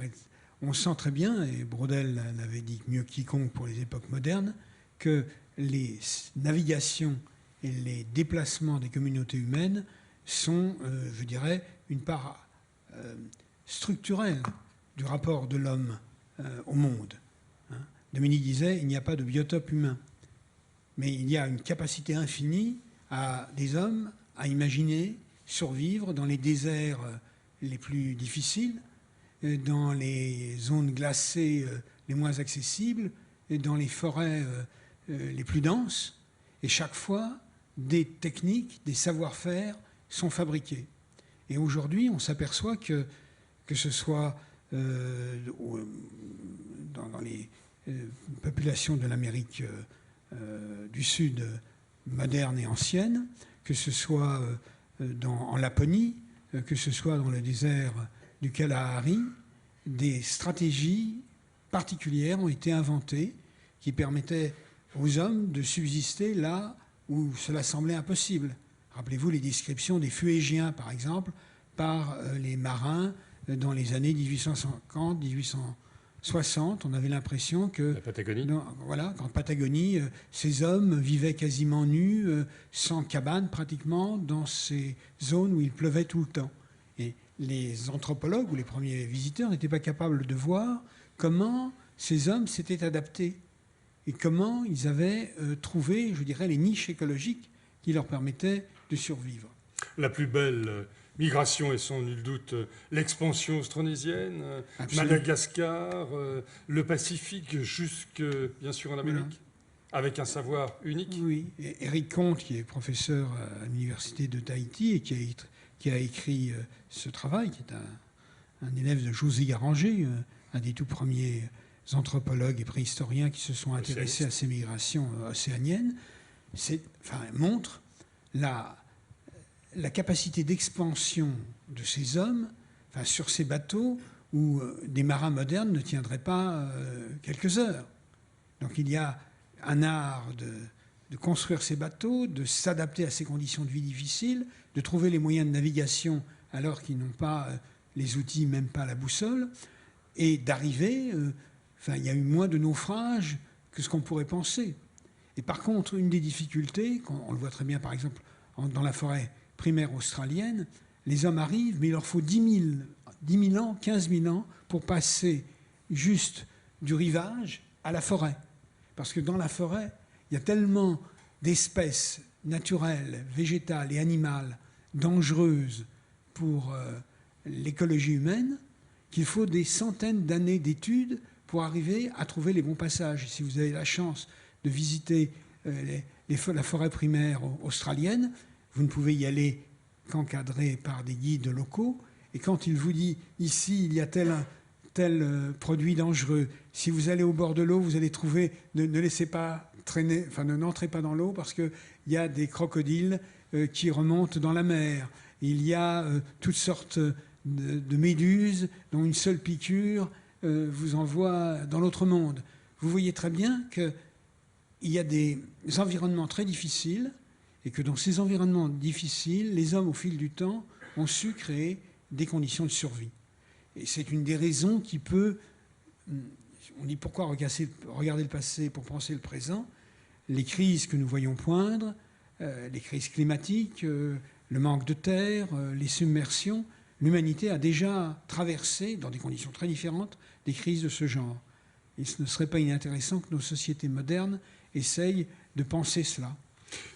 on sent très bien, et Braudel l'avait dit mieux que quiconque pour les époques modernes, que les navigations et les déplacements des communautés humaines sont, je dirais, une part structurelle du rapport de l'homme au monde. Dominique disait, il n'y a pas de biotope humain, mais il y a une capacité infinie à des hommes à imaginer survivre dans les déserts les plus difficiles, dans les zones glacées les moins accessibles, et dans les forêts les plus denses. Et chaque fois, des techniques, des savoir-faire sont fabriqués. Et aujourd'hui, on s'aperçoit que ce soit dans les populations de l'Amérique du Sud moderne et ancienne, que ce soit en Laponie, que ce soit dans le désert du Kalahari, des stratégies particulières ont été inventées qui permettaient aux hommes de subsister là où cela semblait impossible. Rappelez-vous les descriptions des Fuégiens, par exemple, par les marins dans les années 1850, 1860. On avait l'impression que... La Patagonie. Voilà, qu'en Patagonie, ces hommes vivaient quasiment nus, sans cabane pratiquement, dans ces zones où il pleuvait tout le temps. Et les anthropologues ou les premiers visiteurs n'étaient pas capables de voir comment ces hommes s'étaient adaptés et comment ils avaient trouvé, je dirais, les niches écologiques qui leur permettaient de survivre. La plus belle migration est sans nul doute l'expansion austronésienne, Madagascar, le Pacifique, jusque, bien sûr, en Amérique, avec un savoir unique. Oui, et Éric Comte, qui est professeur à l'université de Tahiti et qui a écrit ce travail, qui est un élève de José Garanger, un des tout premiers anthropologues et préhistoriens qui se sont intéressés à ces migrations océaniennes, montre la capacité d'expansion de ces hommes sur ces bateaux où des marins modernes ne tiendraient pas quelques heures. Donc il y a un art de construire ces bateaux, de s'adapter à ces conditions de vie difficiles, de trouver les moyens de navigation alors qu'ils n'ont pas les outils, même pas la boussole, et d'arriver... il y a eu moins de naufrages que ce qu'on pourrait penser. Et par contre, une des difficultés, on le voit très bien par exemple dans la forêt primaire australienne, les hommes arrivent, mais il leur faut 10 000 ans, 15 000 ans pour passer juste du rivage à la forêt. Parce que dans la forêt, il y a tellement d'espèces naturelles, végétales et animales dangereuses pour l'écologie humaine qu'il faut des centaines d'années d'études pour arriver à trouver les bons passages. Si vous avez la chance de visiter la forêt primaire australienne, vous ne pouvez y aller qu'encadré par des guides locaux. Et quand il vous dit « ici, il y a tel produit dangereux », si vous allez au bord de l'eau, vous allez trouver « ne laissez pas traîner, ne n'entrez pas dans l'eau parce qu'il y a des crocodiles qui remontent dans la mer. Il y a toutes sortes de méduses dont une seule piqûre vous envoie dans l'autre monde ». Vous voyez très bien qu'il y a des environnements très difficiles et que dans ces environnements difficiles, les hommes, au fil du temps, ont su créer des conditions de survie. Et c'est une des raisons qui peut... On dit pourquoi regarder le passé pour penser le présent. Les crises que nous voyons poindre, les crises climatiques, le manque de terre, les submersions, l'humanité a déjà traversé, dans des conditions très différentes, des crises de ce genre. Et ce ne serait pas inintéressant que nos sociétés modernes essayent de penser cela.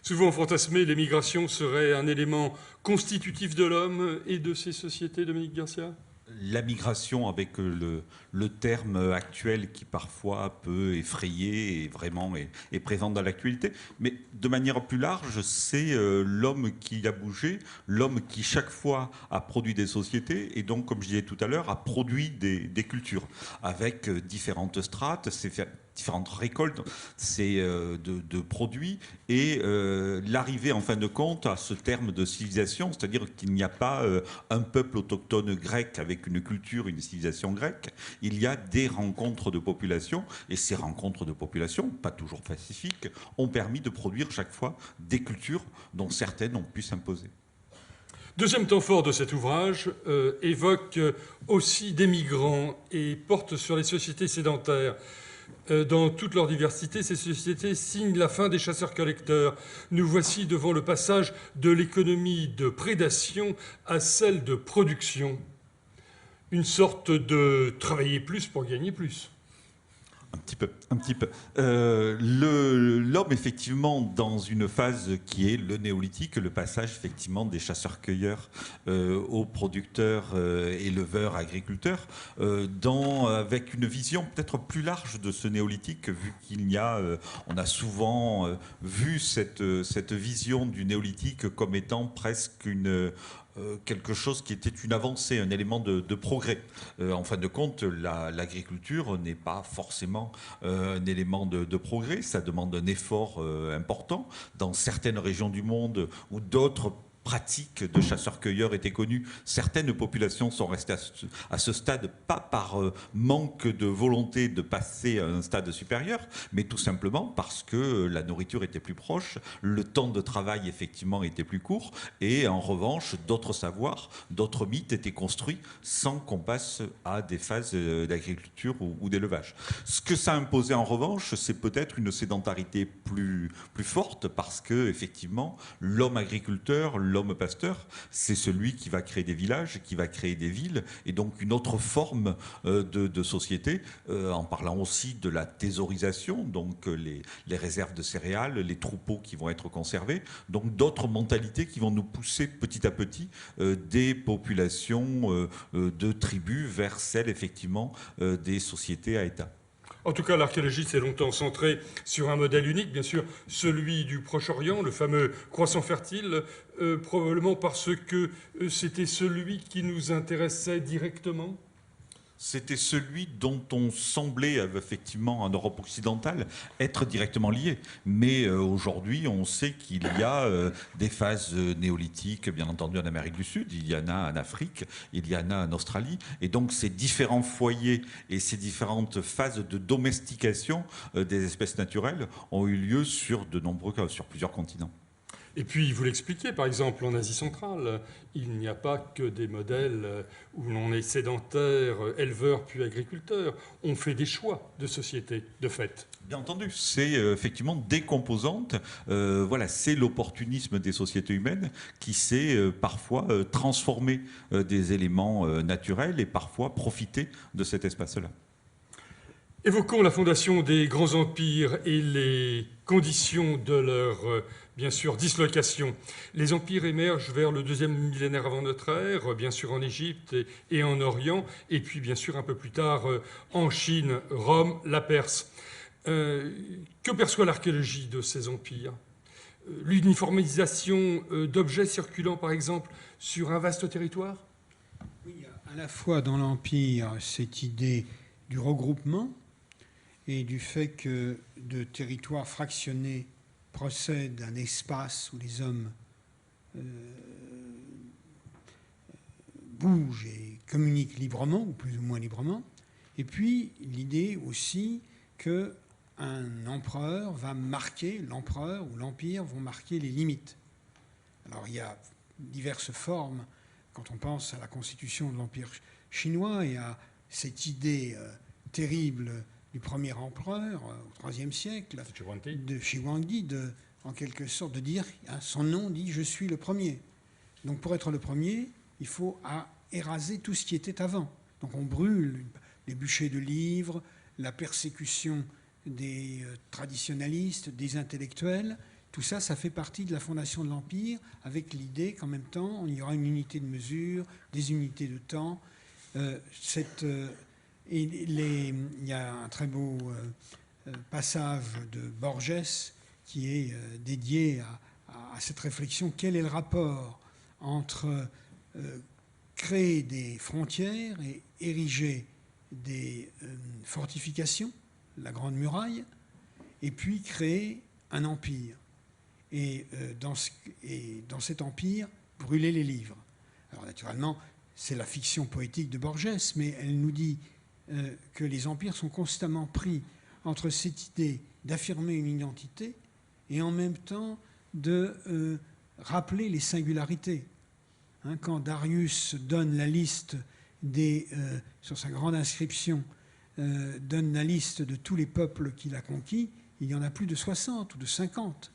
Souvent fantasmé, les migrations seraient un élément constitutif de l'homme et de ces sociétés, Dominique Garcia ? La migration, avec le terme actuel qui parfois peut effrayer et vraiment est présent dans l'actualité, mais de manière plus large, c'est l'homme qui a bougé, l'homme qui chaque fois a produit des sociétés et donc, comme je disais tout à l'heure, a produit des cultures avec différentes strates, différentes récoltes de produits et l'arrivée en fin de compte à ce terme de civilisation, c'est-à-dire qu'il n'y a pas un peuple autochtone grec avec une culture, une civilisation grecque, il y a des rencontres de population et ces rencontres de population, pas toujours pacifiques, ont permis de produire chaque fois des cultures dont certaines ont pu s'imposer. Deuxième temps fort de cet ouvrage évoque aussi des migrants et porte sur les sociétés sédentaires. Dans toute leur diversité, ces sociétés signent la fin des chasseurs-collecteurs. Nous voici devant le passage de l'économie de prédation à celle de production. Une sorte de travailler plus pour gagner plus. Un petit peu. L'homme, effectivement, dans une phase qui est le néolithique, le passage, effectivement, des chasseurs-cueilleurs aux producteurs, éleveurs, agriculteurs, avec une vision peut-être plus large de ce néolithique, vu qu'il y a... on a souvent vu cette vision du néolithique comme étant presque quelque chose qui était une avancée, un élément de progrès. En fin de compte, l'agriculture n'est pas forcément un élément de progrès. Ça demande un effort important dans certaines régions du monde où d'autres pratique de chasseurs-cueilleurs était connue. Certaines populations sont restées à ce stade, pas par manque de volonté de passer à un stade supérieur, mais tout simplement parce que la nourriture était plus proche, le temps de travail effectivement était plus court, et en revanche, d'autres savoirs, d'autres mythes étaient construits sans qu'on passe à des phases d'agriculture ou d'élevage. Ce que ça imposait en revanche, c'est peut-être une sédentarité plus forte, parce que effectivement, l'homme agriculteur, l'homme pasteur, c'est celui qui va créer des villages, qui va créer des villes, et donc une autre forme de société, en parlant aussi de la thésaurisation, donc les réserves de céréales, les troupeaux qui vont être conservés, donc d'autres mentalités qui vont nous pousser petit à petit des populations de tribus vers celles effectivement des sociétés à État. En tout cas, l'archéologie s'est longtemps centrée sur un modèle unique, bien sûr, celui du Proche-Orient, le fameux croissant fertile, probablement parce que c'était celui qui nous intéressait directement. C'était celui dont on semblait, effectivement, en Europe occidentale, être directement lié. Mais aujourd'hui, on sait qu'il y a des phases néolithiques, bien entendu, en Amérique du Sud, il y en a en Afrique, il y en a en Australie. Et donc, ces différents foyers et ces différentes phases de domestication des espèces naturelles ont eu lieu sur de nombreux cas, sur plusieurs continents. Et puis, vous l'expliquez, par exemple, en Asie centrale, il n'y a pas que des modèles où l'on est sédentaire, éleveur puis agriculteur. On fait des choix de société, de fait. Bien entendu, c'est effectivement des composantes. Voilà, c'est l'opportunisme des sociétés humaines qui sait parfois transformer des éléments naturels et parfois profiter de cet espace-là. Évoquons la fondation des grands empires et les conditions de leur, bien sûr, dislocation. Les empires émergent vers le 2e millénaire avant notre ère, bien sûr en Égypte et en Orient, et puis bien sûr un peu plus tard en Chine, Rome, la Perse. Que perçoit l'archéologie de ces empires ? L'uniformisation d'objets circulant, par exemple, sur un vaste territoire ? Oui, il y a à la fois dans l'Empire cette idée du regroupement et du fait que de territoires fractionnés procèdent d'un espace où les hommes bougent et communiquent librement, ou plus ou moins librement. Et puis l'idée aussi qu'un empereur va marquer, l'empereur ou l'empire vont marquer les limites. Alors il y a diverses formes. Quand on pense à la constitution de l'Empire chinois et à cette idée terrible du premier empereur au IIIe siècle, de Shi Huangdi, en quelque sorte de dire, son nom dit « je suis le premier ». Donc pour être le premier, il faut éraser tout ce qui était avant. Donc on brûle les bûchers de livres, la persécution des traditionalistes, des intellectuels. Tout ça, ça fait partie de la fondation de l'Empire, avec l'idée qu'en même temps, il y aura une unité de mesure, des unités de temps. Il y a un très beau passage de Borges qui est dédié à cette réflexion. Quel est le rapport entre créer des frontières et ériger des fortifications, la Grande Muraille, et puis créer un empire. Et dans cet empire, brûler les livres. Alors naturellement, c'est la fiction poétique de Borges, mais elle nous dit que les empires sont constamment pris entre cette idée d'affirmer une identité et en même temps de rappeler les singularités. Quand Darius donne la liste sur sa grande inscription, donne la liste de tous les peuples qu'il a conquis, il y en a plus de 60 ou de 50.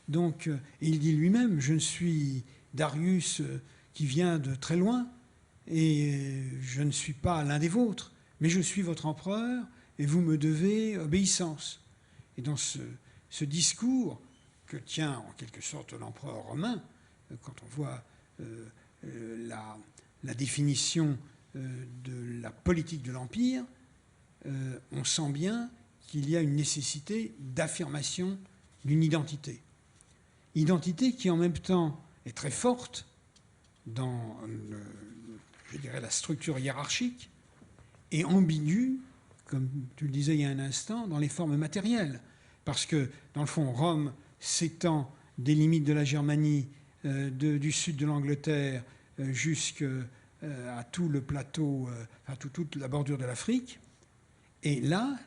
Donc, il dit lui-même, je ne suis Darius qui vient de très loin et je ne suis pas l'un des vôtres, mais je suis votre empereur et vous me devez obéissance. Et dans ce discours que tient en quelque sorte l'empereur romain, quand on voit la définition de la politique de l'Empire, on sent bien qu'il y a une nécessité d'affirmation d'une identité. Identité qui en même temps est très forte dans je dirais, la structure hiérarchique et ambiguë, comme tu le disais il y a un instant, dans les formes matérielles. Parce que, dans le fond, Rome s'étend des limites de la Germanie du sud de l'Angleterre jusqu'à tout le plateau, toute la bordure de l'Afrique. Et là,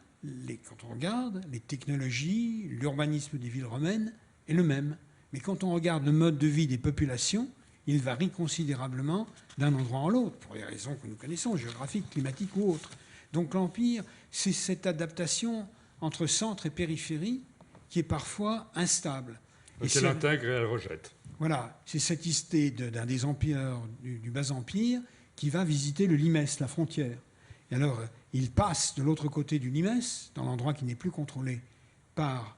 quand on regarde, les technologies, l'urbanisme des villes romaines est le même. Mais quand on regarde le mode de vie des populations, il varie considérablement d'un endroit à l'autre, pour les raisons que nous connaissons, géographiques, climatiques ou autres. Donc l'Empire, c'est cette adaptation entre centre et périphérie qui est parfois instable. Donc elle intègre et elle rejette. Voilà, c'est cette idée d'un des empires du Bas-Empire qui va visiter le Limès, la frontière. Et alors, il passe de l'autre côté du Limès, dans l'endroit qui n'est plus contrôlé par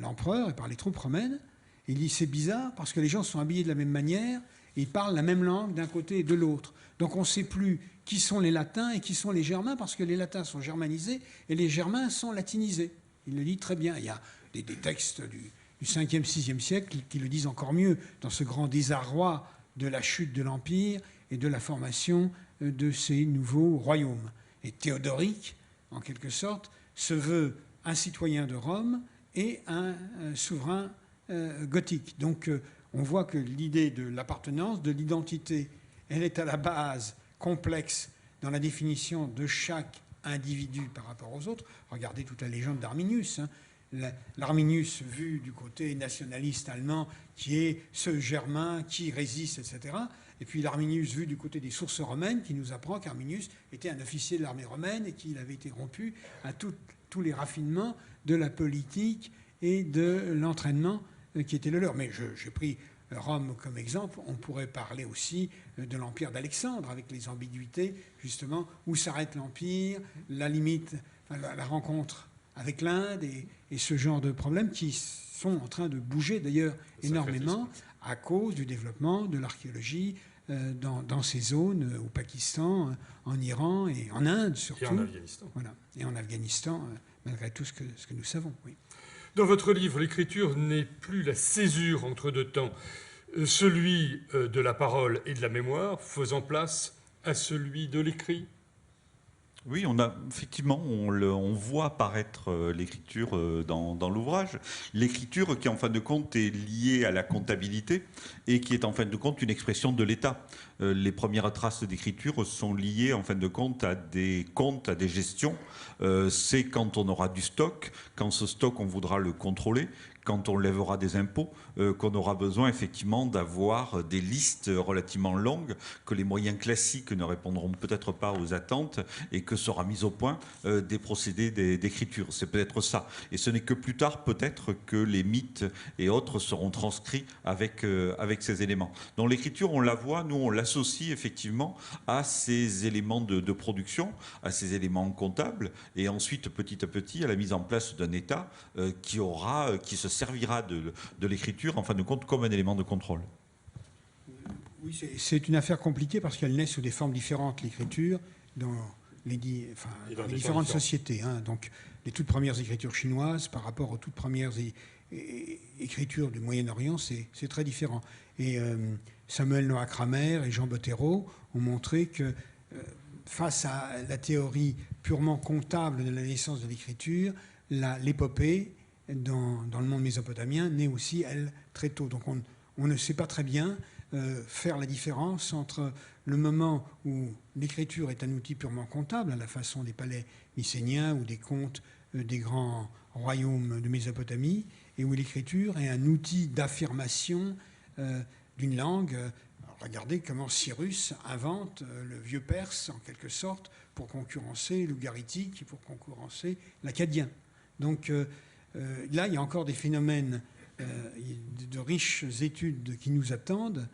l'empereur et par les troupes romaines. Et il dit, c'est bizarre, parce que les gens sont habillés de la même manière, et ils parlent la même langue d'un côté et de l'autre. Donc on ne sait plus qui sont les Latins et qui sont les Germains, parce que les Latins sont germanisés et les Germains sont latinisés. Il le dit très bien. Il y a des textes du 5e, 6e siècle qui le disent encore mieux, dans ce grand désarroi de la chute de l'Empire et de la formation de ces nouveaux royaumes. Et Théodoric, en quelque sorte, se veut un citoyen de Rome et un souverain gothique. Donc on voit que l'idée de l'appartenance, de l'identité, elle est à la base complexe dans la définition de chaque individu par rapport aux autres. Regardez toute la légende d'Arminius. L'Arminius vu du côté nationaliste allemand, qui est ce Germain qui résiste, etc. Et puis l'Arminius vu du côté des sources romaines, qui nous apprend qu'Arminius était un officier de l'armée romaine et qu'il avait été rompu à tous les raffinements de la politique et de l'entraînement qui était le leur. Mais j'ai pris Rome comme exemple. On pourrait parler aussi de l'Empire d'Alexandre, avec les ambiguïtés, justement, où s'arrête l'Empire, la limite, la rencontre avec l'Inde et ce genre de problèmes qui sont en train de bouger d'ailleurs énormément à cause du développement de l'archéologie dans ces zones, au Pakistan, en Iran et en Inde surtout. Et en Afghanistan. Voilà. Et en Afghanistan, malgré tout ce que nous savons. Oui. Dans votre livre, l'écriture n'est plus la césure entre deux temps, celui de la parole et de la mémoire, faisant place à celui de l'écrit. Oui, effectivement, on voit apparaître l'écriture dans l'ouvrage. L'écriture qui, en fin de compte, est liée à la comptabilité et qui est, en fin de compte, une expression de l'État. Les premières traces d'écriture sont liées, en fin de compte, à des comptes, à des gestions. C'est quand on aura du stock, quand ce stock, on voudra le contrôler, quand on lèvera des impôts, qu'on aura besoin effectivement d'avoir des listes relativement longues, que les moyens classiques ne répondront peut-être pas aux attentes et que sera mis au point des procédés d'écriture. C'est peut-être ça. Et ce n'est que plus tard peut-être que les mythes et autres seront transcrits avec ces éléments. Donc l'écriture, on la voit, nous on l'associe effectivement à ces éléments de production, à ces éléments comptables et ensuite petit à petit à la mise en place d'un État qui se servira de l'écriture, en fin de compte, comme un élément de contrôle. Oui, c'est une affaire compliquée parce qu'elle naît sous des formes différentes, l'écriture, dans les différentes sociétés. Hein. Donc, les toutes premières écritures chinoises par rapport aux toutes premières écritures du Moyen-Orient, c'est très différent. Et Samuel Noah Kramer et Jean Bottero ont montré que face à la théorie purement comptable de la naissance de l'écriture, l'épopée dans le monde mésopotamien naît aussi, elle, très tôt. Donc on ne sait pas très bien faire la différence entre le moment où l'écriture est un outil purement comptable, à la façon des palais mycéniens ou des contes des grands royaumes de Mésopotamie, et où l'écriture est un outil d'affirmation d'une langue. Alors, regardez comment Cyrus invente le vieux perse, en quelque sorte, pour concurrencer l'ougaritique et pour concurrencer l'akkadien. Donc, là, il y a encore des phénomènes de riches études qui nous attendent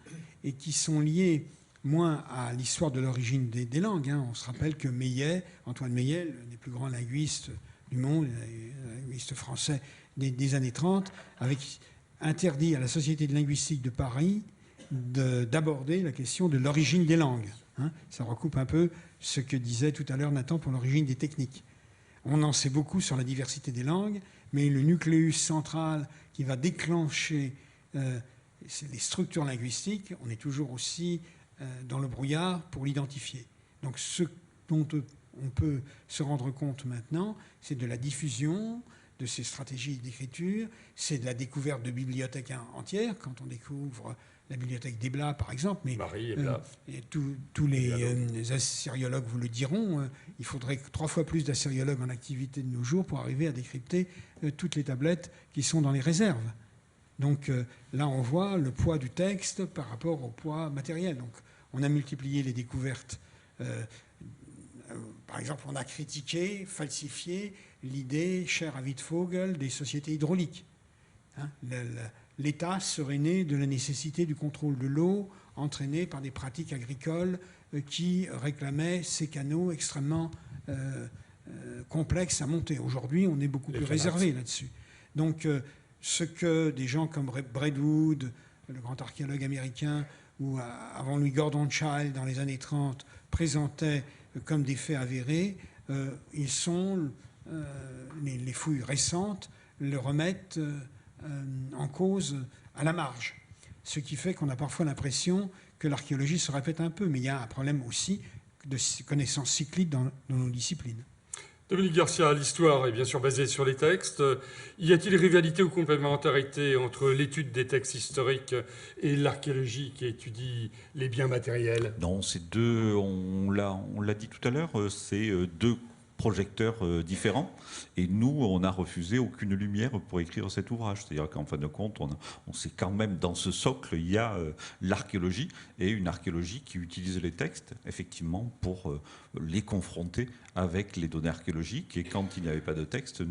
et qui sont liés moins à l'histoire de l'origine des langues. Hein. On se rappelle que Antoine Meillet, l'un des plus grands linguistes du monde, linguiste français des années 30, avait interdit à la Société de linguistique de Paris d'aborder la question de l'origine des langues. Hein. Ça recoupe un peu ce que disait tout à l'heure Nathan pour l'origine des techniques. On en sait beaucoup sur la diversité des langues, mais le nucléus central qui va déclencher les structures linguistiques, on est toujours aussi dans le brouillard pour l'identifier. Donc ce dont on peut se rendre compte maintenant, c'est de la diffusion de ces stratégies d'écriture, c'est de la découverte de bibliothèques entières, quand on découvre la bibliothèque d'Ebla, par exemple, mais Marie Ebla. et tous les assyriologues vous le diront, il faudrait 3 fois plus d'assyriologues en activité de nos jours pour arriver à décrypter toutes les tablettes qui sont dans les réserves. Donc là, on voit le poids du texte par rapport au poids matériel. Donc on a multiplié les découvertes. Par exemple, on a critiqué, falsifié l'idée, chère à Wittfogel, des sociétés hydrauliques. Hein, l'État serait né de la nécessité du contrôle de l'eau, entraîné par des pratiques agricoles qui réclamaient ces canaux extrêmement complexes à monter. Aujourd'hui, on est beaucoup plus réservé là-dessus. Donc, ce que des gens comme Braidwood, le grand archéologue américain, ou avant lui Gordon Childe dans les années 30, présentaient comme des faits avérés, les fouilles récentes le remettent en cause à la marge. Ce qui fait qu'on a parfois l'impression que l'archéologie se répète un peu, mais il y a un problème aussi de connaissances cycliques dans nos disciplines. Dominique Garcia, l'histoire est bien sûr basée sur les textes. Y a-t-il rivalité ou complémentarité entre l'étude des textes historiques et l'archéologie qui étudie les biens matériels? Non, c'est deux, on l'a dit tout à l'heure, c'est deux projecteurs différents. Et nous, on a refusé aucune lumière pour écrire cet ouvrage. C'est-à-dire qu'en fin de compte, on sait quand même, dans ce socle, il y a l'archéologie, et une archéologie qui utilise les textes, effectivement, pour les confronter avec les données archéologiques. Et quand il n'y avait pas de texte,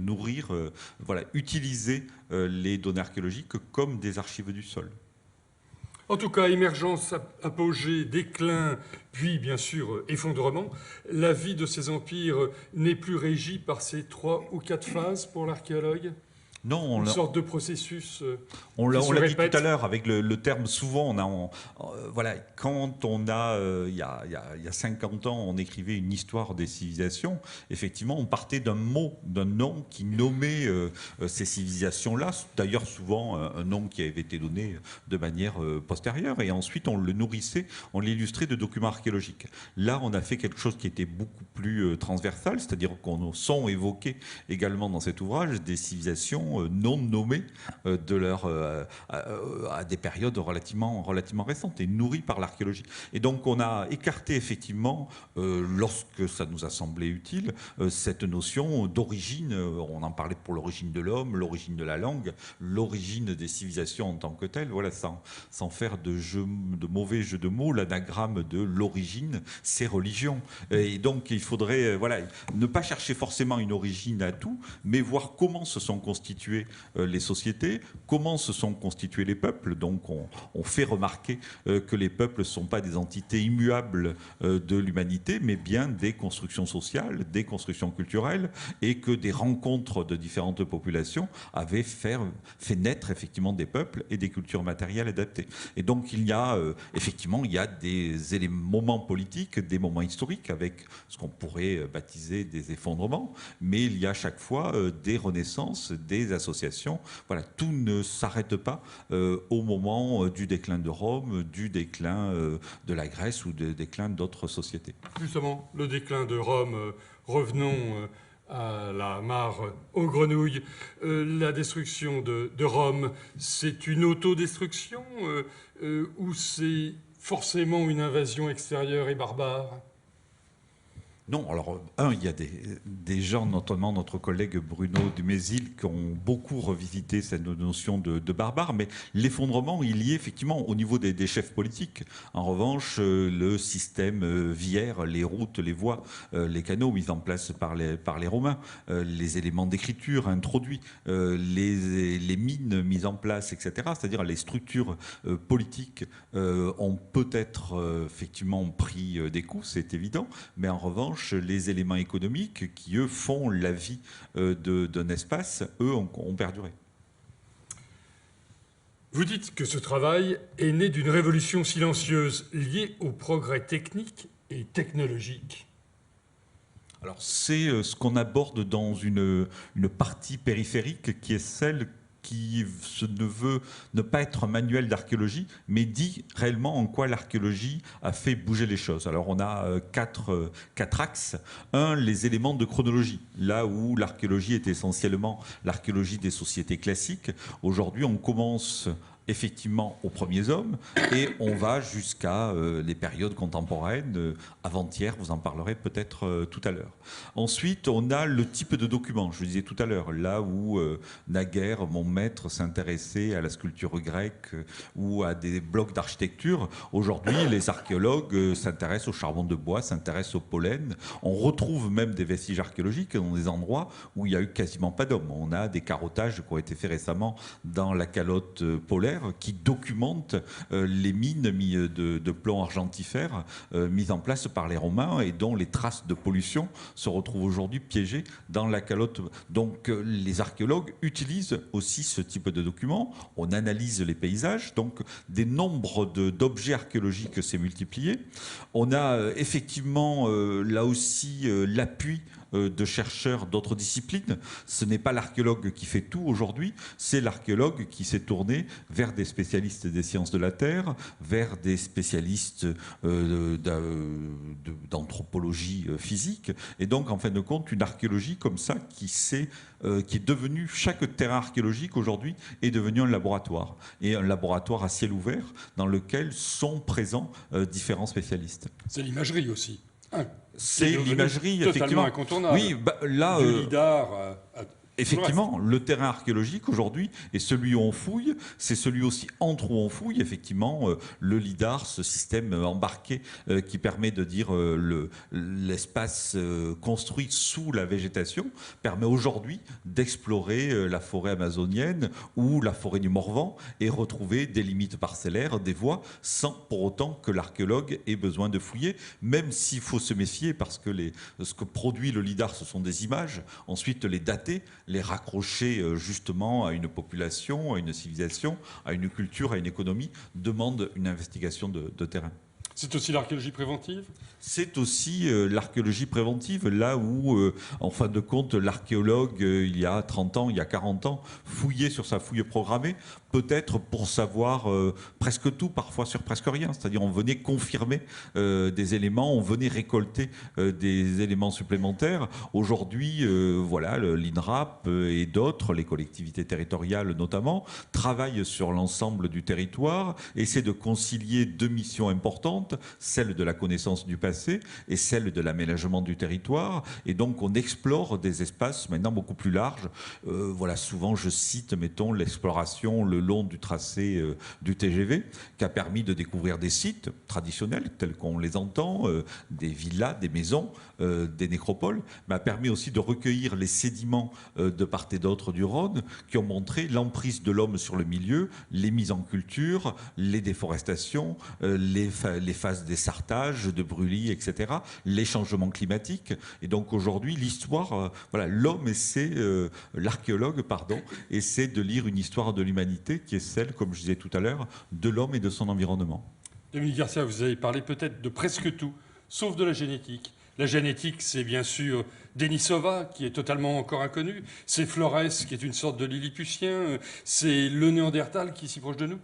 utiliser les données archéologiques comme des archives du sol. En tout cas, émergence, apogée, déclin, puis bien sûr effondrement. La vie de ces empires n'est plus régie par ces 3 ou 4 phases pour l'archéologue? Non, une sorte de processus. On l'a dit tout à l'heure avec le terme souvent. Quand on a il y a 50 ans, on écrivait une histoire des civilisations. Effectivement, on partait d'un mot, d'un nom qui nommait ces civilisations-là. D'ailleurs, souvent un nom qui avait été donné de manière postérieure. Et ensuite, on le nourrissait, on l'illustrait de documents archéologiques. Là, on a fait quelque chose qui était beaucoup plus transversal, c'est-à-dire qu'on sont évoqués également dans cet ouvrage des civilisations non nommés à des périodes relativement récentes et nourris par l'archéologie. Et donc on a écarté effectivement, lorsque ça nous a semblé utile, cette notion d'origine. On en parlait pour l'origine de l'homme, l'origine de la langue, l'origine des civilisations en tant que telles. Voilà, sans faire de mauvais jeu de mots, l'anagramme de l'origine, c'est religion. Et donc il faudrait ne pas chercher forcément une origine à tout, mais voir comment se sont constituées les sociétés, comment se sont constitués les peuples. Donc on fait remarquer que les peuples ne sont pas des entités immuables de l'humanité, mais bien des constructions sociales, des constructions culturelles, et que des rencontres de différentes populations avaient fait naître effectivement des peuples et des cultures matérielles adaptées. Et donc il y a des moments politiques, des moments historiques, avec ce qu'on pourrait baptiser des effondrements, mais il y a à chaque fois des renaissances, des associations. Voilà, tout ne s'arrête pas au moment du déclin de Rome, du déclin de la Grèce ou du déclin d'autres sociétés. Justement, le déclin de Rome, revenons à la mare aux grenouilles. La destruction de Rome, c'est une autodestruction ou c'est forcément une invasion extérieure et barbare? Non, alors, il y a des gens, notamment notre collègue Bruno Dumézil, qui ont beaucoup revisité cette notion de barbare, mais l'effondrement, il y est effectivement au niveau des chefs politiques. En revanche, le système viaire, les routes, les voies, les canaux mis en place par les Romains, les éléments d'écriture introduits, les mines mises en place, etc., c'est-à-dire les structures politiques ont peut-être effectivement pris des coups, c'est évident, mais en revanche, les éléments économiques qui, eux, font la vie d'un espace, eux, ont perduré. Vous dites que ce travail est né d'une révolution silencieuse liée au progrès technique et technologique. Alors, c'est ce qu'on aborde dans une partie périphérique qui est celle qui ne veut ne pas être un manuel d'archéologie, mais dit réellement en quoi l'archéologie a fait bouger les choses. Alors on a quatre axes. Un, les éléments de chronologie. Là où l'archéologie est essentiellement l'archéologie des sociétés classiques, aujourd'hui on commence effectivement aux premiers hommes et on va jusqu'à les périodes contemporaines. Avant-hier, vous en parlerez peut-être tout à l'heure. Ensuite, on a le type de document, je le disais tout à l'heure, là où naguère mon maître s'intéressait à la sculpture grecque ou à des blocs d'architecture. Aujourd'hui, les archéologues s'intéressent au charbon de bois, s'intéressent au pollen. On retrouve même des vestiges archéologiques dans des endroits où il n'y a eu quasiment pas d'hommes. On a des carottages qui ont été faits récemment dans la calotte polaire qui documentent les mines de plomb argentifère mises en place par les Romains et dont les traces de pollution se retrouvent aujourd'hui piégées dans la calotte. Donc les archéologues utilisent aussi ce type de documents. On analyse les paysages, donc des nombres d'objets archéologiques s'est multiplié. On a effectivement là aussi l'appui de chercheurs d'autres disciplines. Ce n'est pas l'archéologue qui fait tout aujourd'hui, c'est l'archéologue qui s'est tourné vers des spécialistes des sciences de la Terre, vers des spécialistes d'anthropologie physique, et donc en fin de compte une archéologie comme ça qui est devenue, chaque terrain archéologique aujourd'hui est devenu un laboratoire, et un laboratoire à ciel ouvert dans lequel sont présents différents spécialistes. C'est l'imagerie aussi. C'est l'imagerie, totalement effectivement. Incontournable. Oui, là, du lidar. Effectivement, le terrain archéologique aujourd'hui est celui où on fouille, c'est celui aussi entre où on fouille. Effectivement, le lidar, ce système embarqué qui permet de dire l'espace construit sous la végétation, permet aujourd'hui d'explorer la forêt amazonienne ou la forêt du Morvan et retrouver des limites parcellaires, des voies, sans pour autant que l'archéologue ait besoin de fouiller, même s'il faut se méfier parce que ce que produit le lidar, ce sont des images. Ensuite, les dater, les raccrocher justement à une population, à une civilisation, à une culture, à une économie, demande une investigation de terrain. C'est aussi l'archéologie préventive ? C'est aussi l'archéologie préventive, là où, en fin de compte, l'archéologue, il y a 30 ans, il y a 40 ans, fouillait sur sa fouille programmée, peut-être pour savoir presque tout, parfois sur presque rien. C'est-à-dire on venait confirmer des éléments, on venait récolter des éléments supplémentaires. Aujourd'hui, voilà, l'INRAP et d'autres, les collectivités territoriales notamment, travaillent sur l'ensemble du territoire, essaient de concilier deux missions importantes, celle de la connaissance du passé et celle de l'aménagement du territoire. Et donc on explore des espaces maintenant beaucoup plus larges. Voilà, souvent je cite, mettons, l'exploration le long du tracé du TGV, qui a permis de découvrir des sites traditionnels tels qu'on les entend, des villas, des maisons, des nécropoles, mais a permis aussi de recueillir les sédiments de part et d'autre du Rhône, qui ont montré l'emprise de l'homme sur le milieu, les mises en culture, les déforestations, les phases d'essartage, de brûlis, etc., les changements climatiques. Et donc aujourd'hui, l'histoire, voilà, l'homme essaie, l'archéologue, pardon, essaie de lire une histoire de l'humanité qui est celle, comme je disais tout à l'heure, de l'homme et de son environnement. Dominique Garcia, vous avez parlé peut-être de presque tout, sauf de la génétique. La génétique, c'est bien sûr Denisova, qui est totalement encore inconnu. C'est Flores, qui est une sorte de Lilliputien. C'est le Néandertal qui est si proche de nous.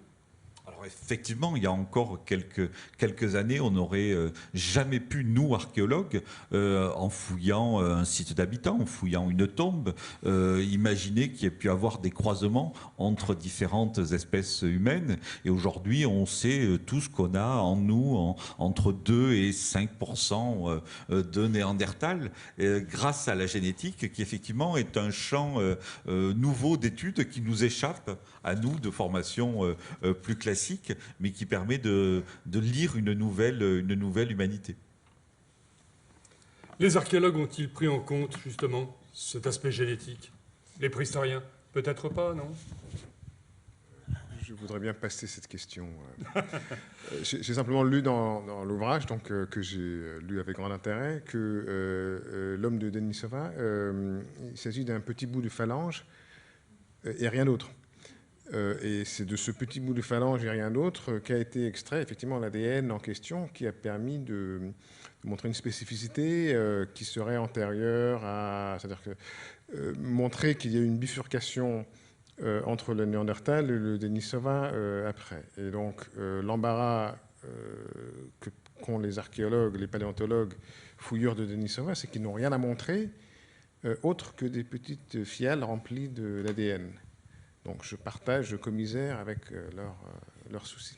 Alors effectivement, il y a encore quelques années, on n'aurait jamais pu, nous, archéologues, en fouillant un site d'habitat, en fouillant une tombe, imaginer qu'il y ait pu avoir des croisements entre différentes espèces humaines. Et aujourd'hui, on sait tous qu'on a en nous entre 2 et 5% de Néandertal, grâce à la génétique, qui effectivement est un champ nouveau d'études qui nous échappe à nous, de formation plus classique, mais qui permet de lire une nouvelle humanité. Les archéologues ont-ils pris en compte justement cet aspect génétique? Les préhistoriens? Peut-être pas, non? Je voudrais bien passer cette question. J'ai simplement lu dans l'ouvrage, donc que j'ai lu avec grand intérêt, que l'homme de Denisova, il s'agit d'un petit bout de phalange et rien d'autre. Et c'est de ce petit bout de phalange et rien d'autre qu'a été extrait effectivement l'ADN en question, qui a permis de montrer une spécificité qui serait antérieure à... C'est-à-dire que montrer qu'il y a une bifurcation entre le Néandertal et le Denisova après. Et donc l'embarras qu'ont les archéologues, les paléontologues fouilleurs de Denisova, c'est qu'ils n'ont rien à montrer autre que des petites fiales remplies de l'ADN. Donc je partage, je commisère avec leurs soucis.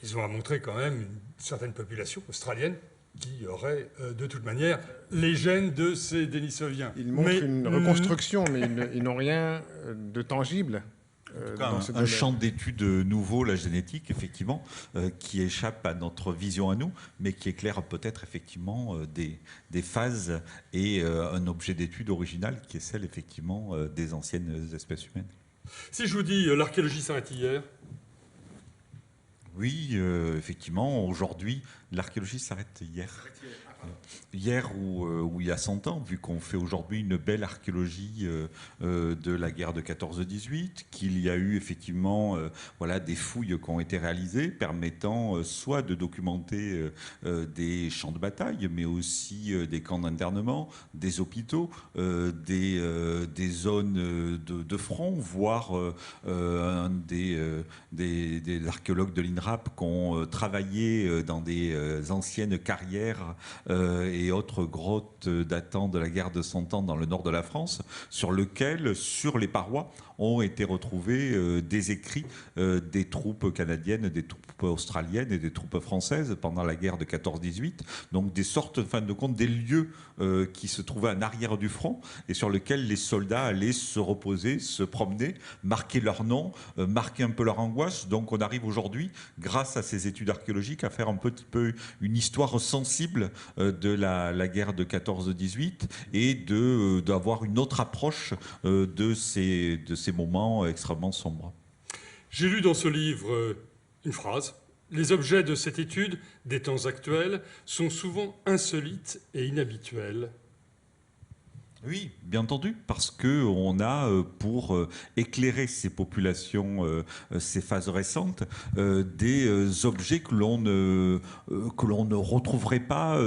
Ils ont montré quand même une certaine population australienne qui aurait, de toute manière, les gènes de ces Denisoviens. Ils montrent une reconstruction, mais ils n'ont rien de tangible. Un champ d'études nouveau, la génétique, effectivement, qui échappe à notre vision à nous, mais qui éclaire peut-être effectivement des phases et un objet d'étude original qui est celle effectivement des anciennes espèces humaines. Si je vous dis l'archéologie s'arrête hier. Oui, effectivement, aujourd'hui, l'archéologie s'arrête hier. Hier ou il y a 100 ans, vu qu'on fait aujourd'hui une belle archéologie de la guerre de 14-18, qu'il y a eu effectivement des fouilles qui ont été réalisées permettant soit de documenter des champs de bataille, mais aussi des camps d'internement, des hôpitaux, des zones de front, voire un des archéologues de l'INRAP qui ont travaillé dans des anciennes carrières et autres grottes datant de la guerre de 100 ans dans le nord de la France, sur lequel, sur les parois, ont été retrouvés des écrits des troupes canadiennes, des troupes australiennes et des troupes françaises pendant la guerre de 14-18. Donc des sortes, en fin de compte, des lieux qui se trouvaient en arrière du front et sur lesquels les soldats allaient se reposer, se promener, marquer leur nom, marquer un peu leur angoisse. Donc on arrive aujourd'hui, grâce à ces études archéologiques, à faire un petit peu une histoire sensible de la guerre de 14-18 et d'avoir une autre approche de ces moments extrêmement sombres. J'ai lu dans ce livre une phrase. Les objets de cette étude des temps actuels sont souvent insolites et inhabituels. Oui, bien entendu, parce qu'on a, pour éclairer ces populations, ces phases récentes, des objets que l'on ne retrouverait pas,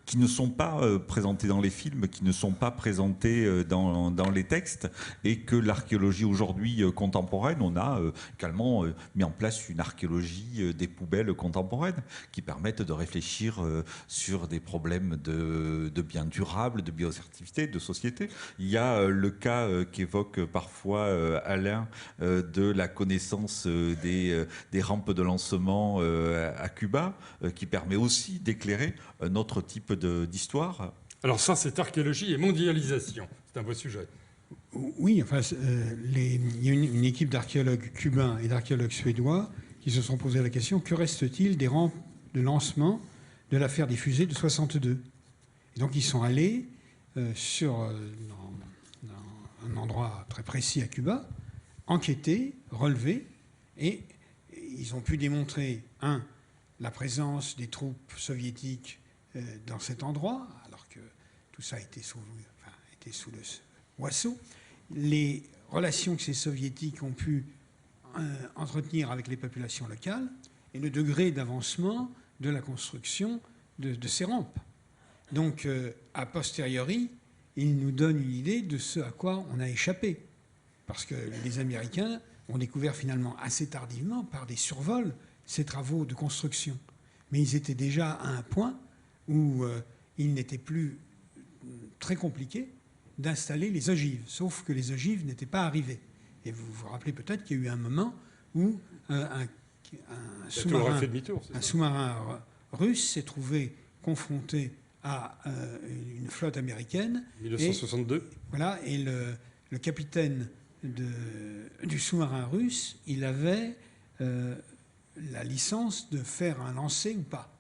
qui ne sont pas présentés dans les films, qui ne sont pas présentés dans les textes, et que l'archéologie aujourd'hui contemporaine, on a également mis en place une archéologie des poubelles contemporaines qui permettent de réfléchir sur des problèmes de biens durables, de biocertificité, de société. Il y a le cas qu'évoque parfois Alain de la connaissance des rampes de lancement à Cuba, qui permet aussi d'éclairer un autre type d'histoire. Alors ça, c'est archéologie et mondialisation. C'est un beau sujet. Oui, enfin, il y a une équipe d'archéologues cubains et d'archéologues suédois qui se sont posé la question, que reste-t-il des rampes de lancement de l'affaire des fusées de 62 ? Et donc ils sont allés dans un endroit très précis à Cuba, enquêter, relever, et ils ont pu démontrer, la présence des troupes soviétiques dans cet endroit, alors que tout ça était sous le boisseau, les relations que ces soviétiques ont pu entretenir avec les populations locales, et le degré d'avancement de la construction de ces rampes. Donc, a posteriori, il nous donne une idée de ce à quoi on a échappé. Parce que les Américains ont découvert finalement assez tardivement, par des survols, ces travaux de construction. Mais ils étaient déjà à un point où il n'était plus très compliqué d'installer les ogives, sauf que les ogives n'étaient pas arrivées. Et vous vous rappelez peut-être qu'il y a eu un moment où un sous-marin russe s'est trouvé confronté à une flotte américaine. 1962. Et le capitaine du sous-marin russe, il avait la licence de faire un lancer ou pas.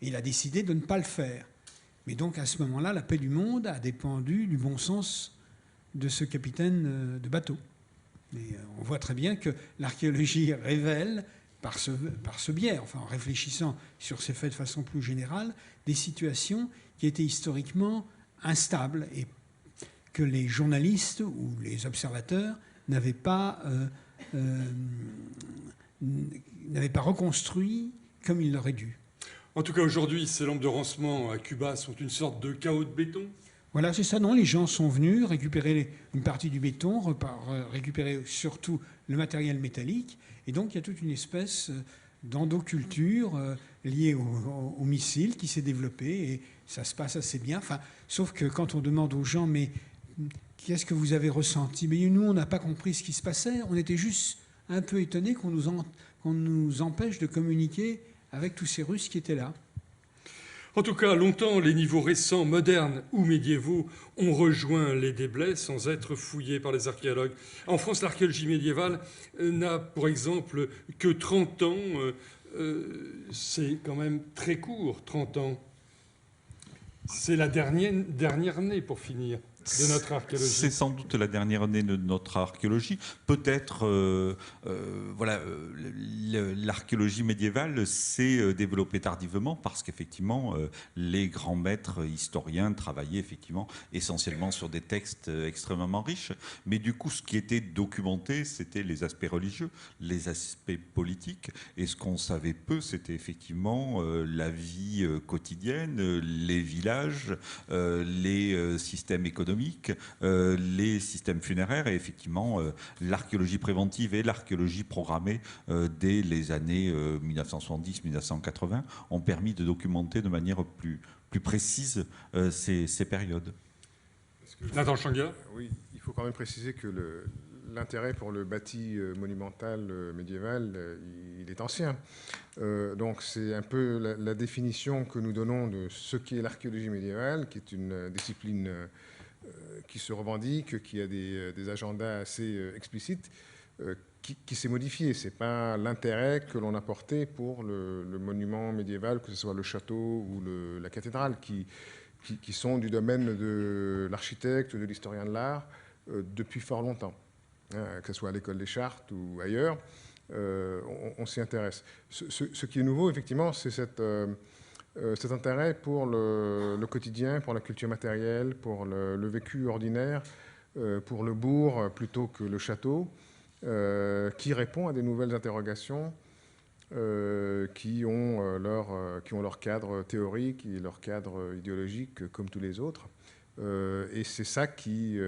Et il a décidé de ne pas le faire. Mais donc, à ce moment-là, la paix du monde a dépendu du bon sens de ce capitaine de bateau. Mais on voit très bien que l'archéologie révèle, par ce biais, enfin en réfléchissant sur ces faits de façon plus générale, des situations qui étaient historiquement instables et que les journalistes ou les observateurs n'avaient pas reconstruit comme ils l'auraient dû. En tout cas, aujourd'hui, ces lampes de lancement à Cuba sont une sorte de chaos de béton. Voilà, c'est ça. Non, les gens sont venus récupérer une partie du béton, récupérer surtout le matériel métallique. Et donc, il y a toute une espèce d'endoculture liée au missile qui s'est développée. Et ça se passe assez bien. Enfin, sauf que quand on demande aux gens, mais qu'est-ce que vous avez ressenti? Mais nous, on n'a pas compris ce qui se passait. On était juste un peu étonnés qu'on nous empêche de communiquer avec tous ces Russes qui étaient là. En tout cas, longtemps, les niveaux récents, modernes ou médiévaux ont rejoint les déblais sans être fouillés par les archéologues. En France, l'archéologie médiévale n'a, pour exemple, que 30 ans. C'est quand même très court, 30 ans. C'est la dernière année, pour finir, de notre archéologie. C'est sans doute la dernière année de notre archéologie. Peut-être, l'archéologie médiévale s'est développée tardivement parce qu'effectivement, les grands maîtres historiens travaillaient effectivement essentiellement sur des textes extrêmement riches. Mais du coup, ce qui était documenté, c'était les aspects religieux, les aspects politiques. Et ce qu'on savait peu, c'était effectivement la vie quotidienne, les villages, les systèmes économiques, les systèmes funéraires et effectivement l'archéologie préventive et l'archéologie programmée dès les années 1970-1980 ont permis de documenter de manière plus précise ces périodes. Nathan Changuia. Oui, il faut quand même préciser que l'intérêt pour le bâti monumental médiéval, il est ancien. Donc c'est un peu la définition que nous donnons de ce qu'est l'archéologie médiévale, qui est une discipline qui se revendique, qui a des agendas assez explicites, qui s'est modifié. Ce n'est pas l'intérêt que l'on a porté pour le monument médiéval, que ce soit le château ou la cathédrale, qui sont du domaine de l'architecte, de l'historien de l'art, depuis fort longtemps. Que ce soit à l'école des Chartes ou ailleurs, on s'y intéresse. Ce qui est nouveau, effectivement, c'est cet intérêt pour le quotidien, pour la culture matérielle, pour le vécu ordinaire, pour le bourg plutôt que le château, qui répond à des nouvelles interrogations qui ont leur cadre théorique et leur cadre idéologique comme tous les autres. Et c'est ça qui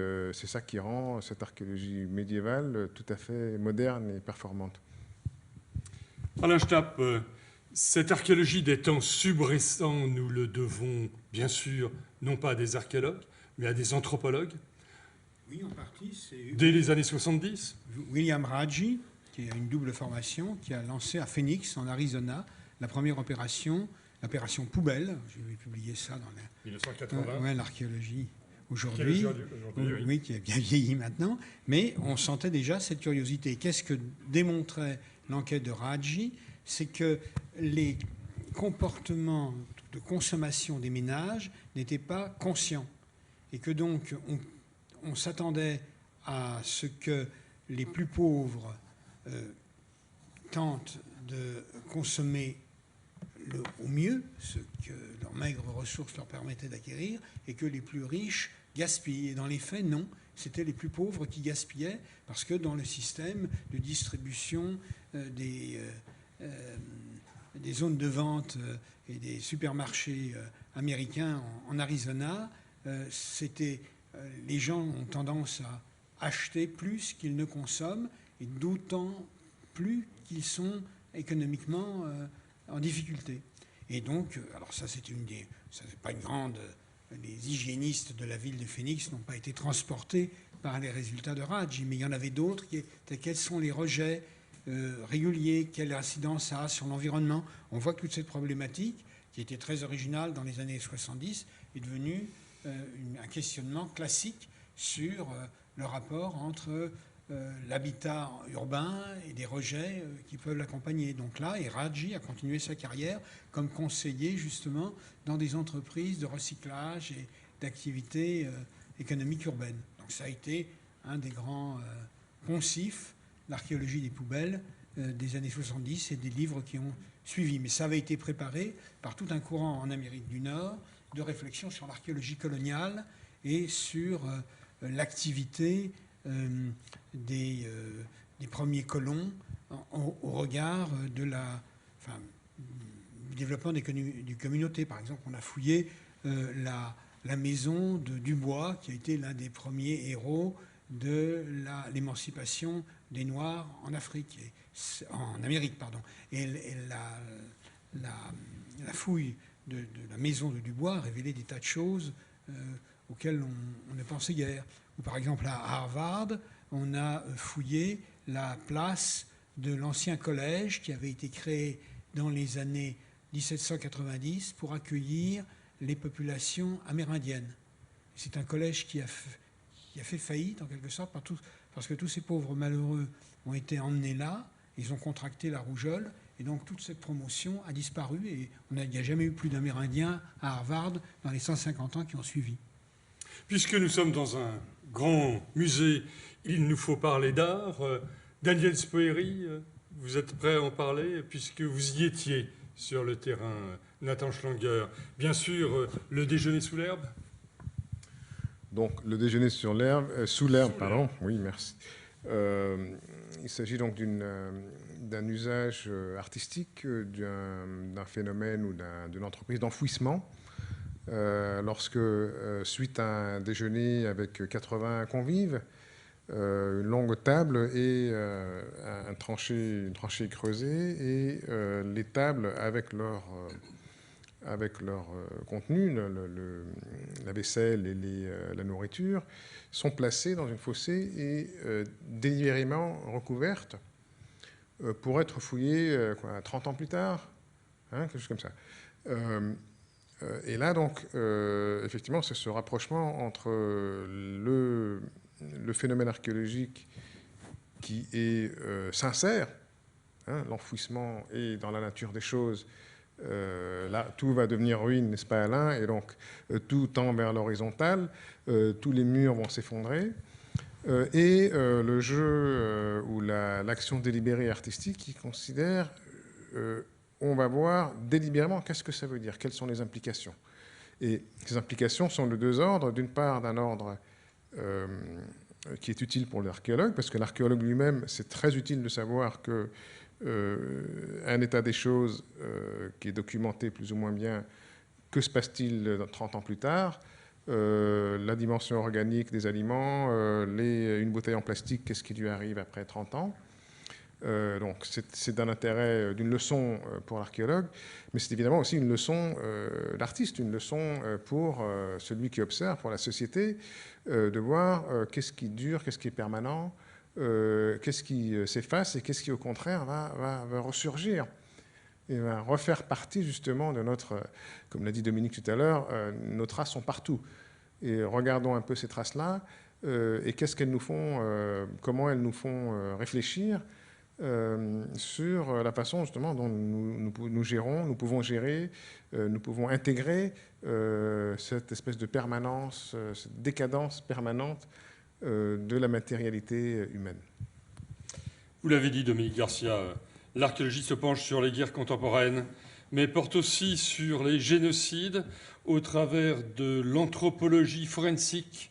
rend cette archéologie médiévale tout à fait moderne et performante. Alain Schnapp, cette archéologie des temps subrécents, nous le devons, bien sûr, non pas à des archéologues, mais à des anthropologues. Oui, en partie. C'est dès les années 70. William Raggi, qui a une double formation, qui a lancé à Phoenix, en Arizona, la première opération, l'opération Poubelle. Je vais publier ça dans 1980. L'archéologie aujourd'hui. Oui, qui est bien vieilli maintenant. Mais on sentait déjà cette curiosité. Qu'est-ce que démontrait l'enquête de Raggi? C'est que les comportements de consommation des ménages n'étaient pas conscients. Et que donc, on s'attendait à ce que les plus pauvres tentent de consommer au mieux ce que leurs maigres ressources leur permettaient d'acquérir et que les plus riches gaspillent. Et dans les faits, non. C'était les plus pauvres qui gaspillaient parce que dans le système de distribution des zones de vente et des supermarchés américains en Arizona, les gens ont tendance à acheter plus qu'ils ne consomment et d'autant plus qu'ils sont économiquement en difficulté. Et donc, alors ça c'est pas une grande... Les hygiénistes de la ville de Phoenix n'ont pas été transportés par les résultats de Raggi, mais il y en avait d'autres qui étaient quels sont les rejets réguliers, quelle incidence ça a sur l'environnement. On voit que toute cette problématique, qui était très originale dans les années 70, est devenue un questionnement classique sur le rapport entre l'habitat urbain et des rejets qui peuvent l'accompagner. Donc là, et Raggi a continué sa carrière comme conseiller justement dans des entreprises de recyclage et d'activités économiques urbaines. Donc ça a été un des grands poncifs, l'archéologie des poubelles des années 70 et des livres qui ont suivi. Mais ça avait été préparé par tout un courant en Amérique du Nord de réflexion sur l'archéologie coloniale et sur l'activité des premiers colons au regard du développement du communauté. Par exemple, on a fouillé la maison de Dubois, qui a été l'un des premiers héros de l'émancipation des Noirs en Amérique. Et la fouille de la maison de Dubois a révélé des tas de choses auxquelles on ne pensait guère. ou par exemple à Harvard, on a fouillé la place de l'ancien collège qui avait été créé dans les années 1790 pour accueillir les populations amérindiennes. C'est un collège qui a fait faillite en quelque sorte parce que tous ces pauvres malheureux ont été emmenés là, ils ont contracté la rougeole, et donc toute cette promotion a disparu, et il n'y a jamais eu plus d'Amérindiens à Harvard dans les 150 ans qui ont suivi. Puisque nous sommes dans un grand musée, il nous faut parler d'art. Daniel Spoeri, vous êtes prêt à en parler, puisque vous y étiez sur le terrain, Nathan Schlanger. Bien sûr, le déjeuner sous l'herbe. Donc, le déjeuner sous l'herbe, pardon. Oui, merci. Il s'agit donc d'un usage artistique d'un phénomène ou d'une entreprise d'enfouissement. Lorsque, suite à un déjeuner avec 80 convives, une longue table et une tranchée creusée, et les tables avec leur contenu, la vaisselle et la nourriture, sont placées dans une fossée et délibérément recouvertes pour être fouillées 30 ans plus tard, quelque chose comme ça. Et là, donc, effectivement, c'est ce rapprochement entre le phénomène archéologique qui est sincère, l'enfouissement est dans la nature des choses. Là, tout va devenir ruine, n'est-ce pas, Alain? Et donc, tout tend vers l'horizontale, tous les murs vont s'effondrer. Et le jeu ou l'action délibérée artistique qui considère, on va voir délibérément qu'est-ce que ça veut dire, quelles sont les implications. Et ces implications sont de deux ordres. D'une part, d'un ordre qui est utile pour l'archéologue, parce que l'archéologue lui-même, c'est très utile de savoir que un état des choses qui est documenté plus ou moins bien, que se passe-t-il 30 ans plus tard, la dimension organique des aliments, une bouteille en plastique, qu'est-ce qui lui arrive après 30 ans. Donc c'est d'un intérêt, d'une leçon pour l'archéologue, mais c'est évidemment aussi une leçon d'artiste, une leçon pour celui qui observe, pour la société, de voir qu'est-ce qui dure, qu'est-ce qui est permanent, qu'est-ce qui s'efface et qu'est-ce qui, au contraire, va ressurgir et va refaire partie, justement, de notre, comme l'a dit Dominique tout à l'heure, nos traces sont partout. Et regardons un peu ces traces-là et qu'est-ce qu'elles nous font, comment elles nous font réfléchir sur la façon, justement, dont nous gérons, nous pouvons gérer, nous pouvons intégrer cette espèce de permanence, cette décadence permanente de la matérialité humaine. Vous l'avez dit, Dominique Garcia, l'archéologie se penche sur les guerres contemporaines, mais porte aussi sur les génocides au travers de l'anthropologie forensique.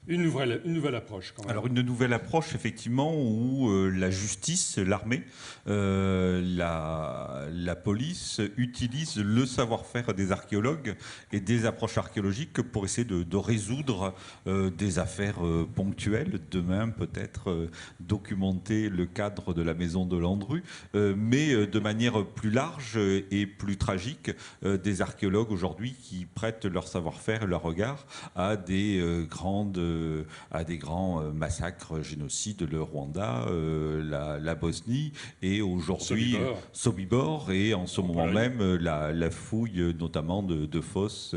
Une nouvelle approche, quand même. Alors, une nouvelle approche, effectivement, où la justice, l'armée, la police utilisent le savoir-faire des archéologues et des approches archéologiques pour essayer de résoudre des affaires ponctuelles. Demain, peut-être documenter le cadre de la maison de Landru, mais de manière plus large et plus tragique, des archéologues aujourd'hui qui prêtent leur savoir-faire et leur regard à des grands massacres, génocides, le Rwanda, la Bosnie, et aujourd'hui Sobibor, et en ce moment même la fouille notamment de fosses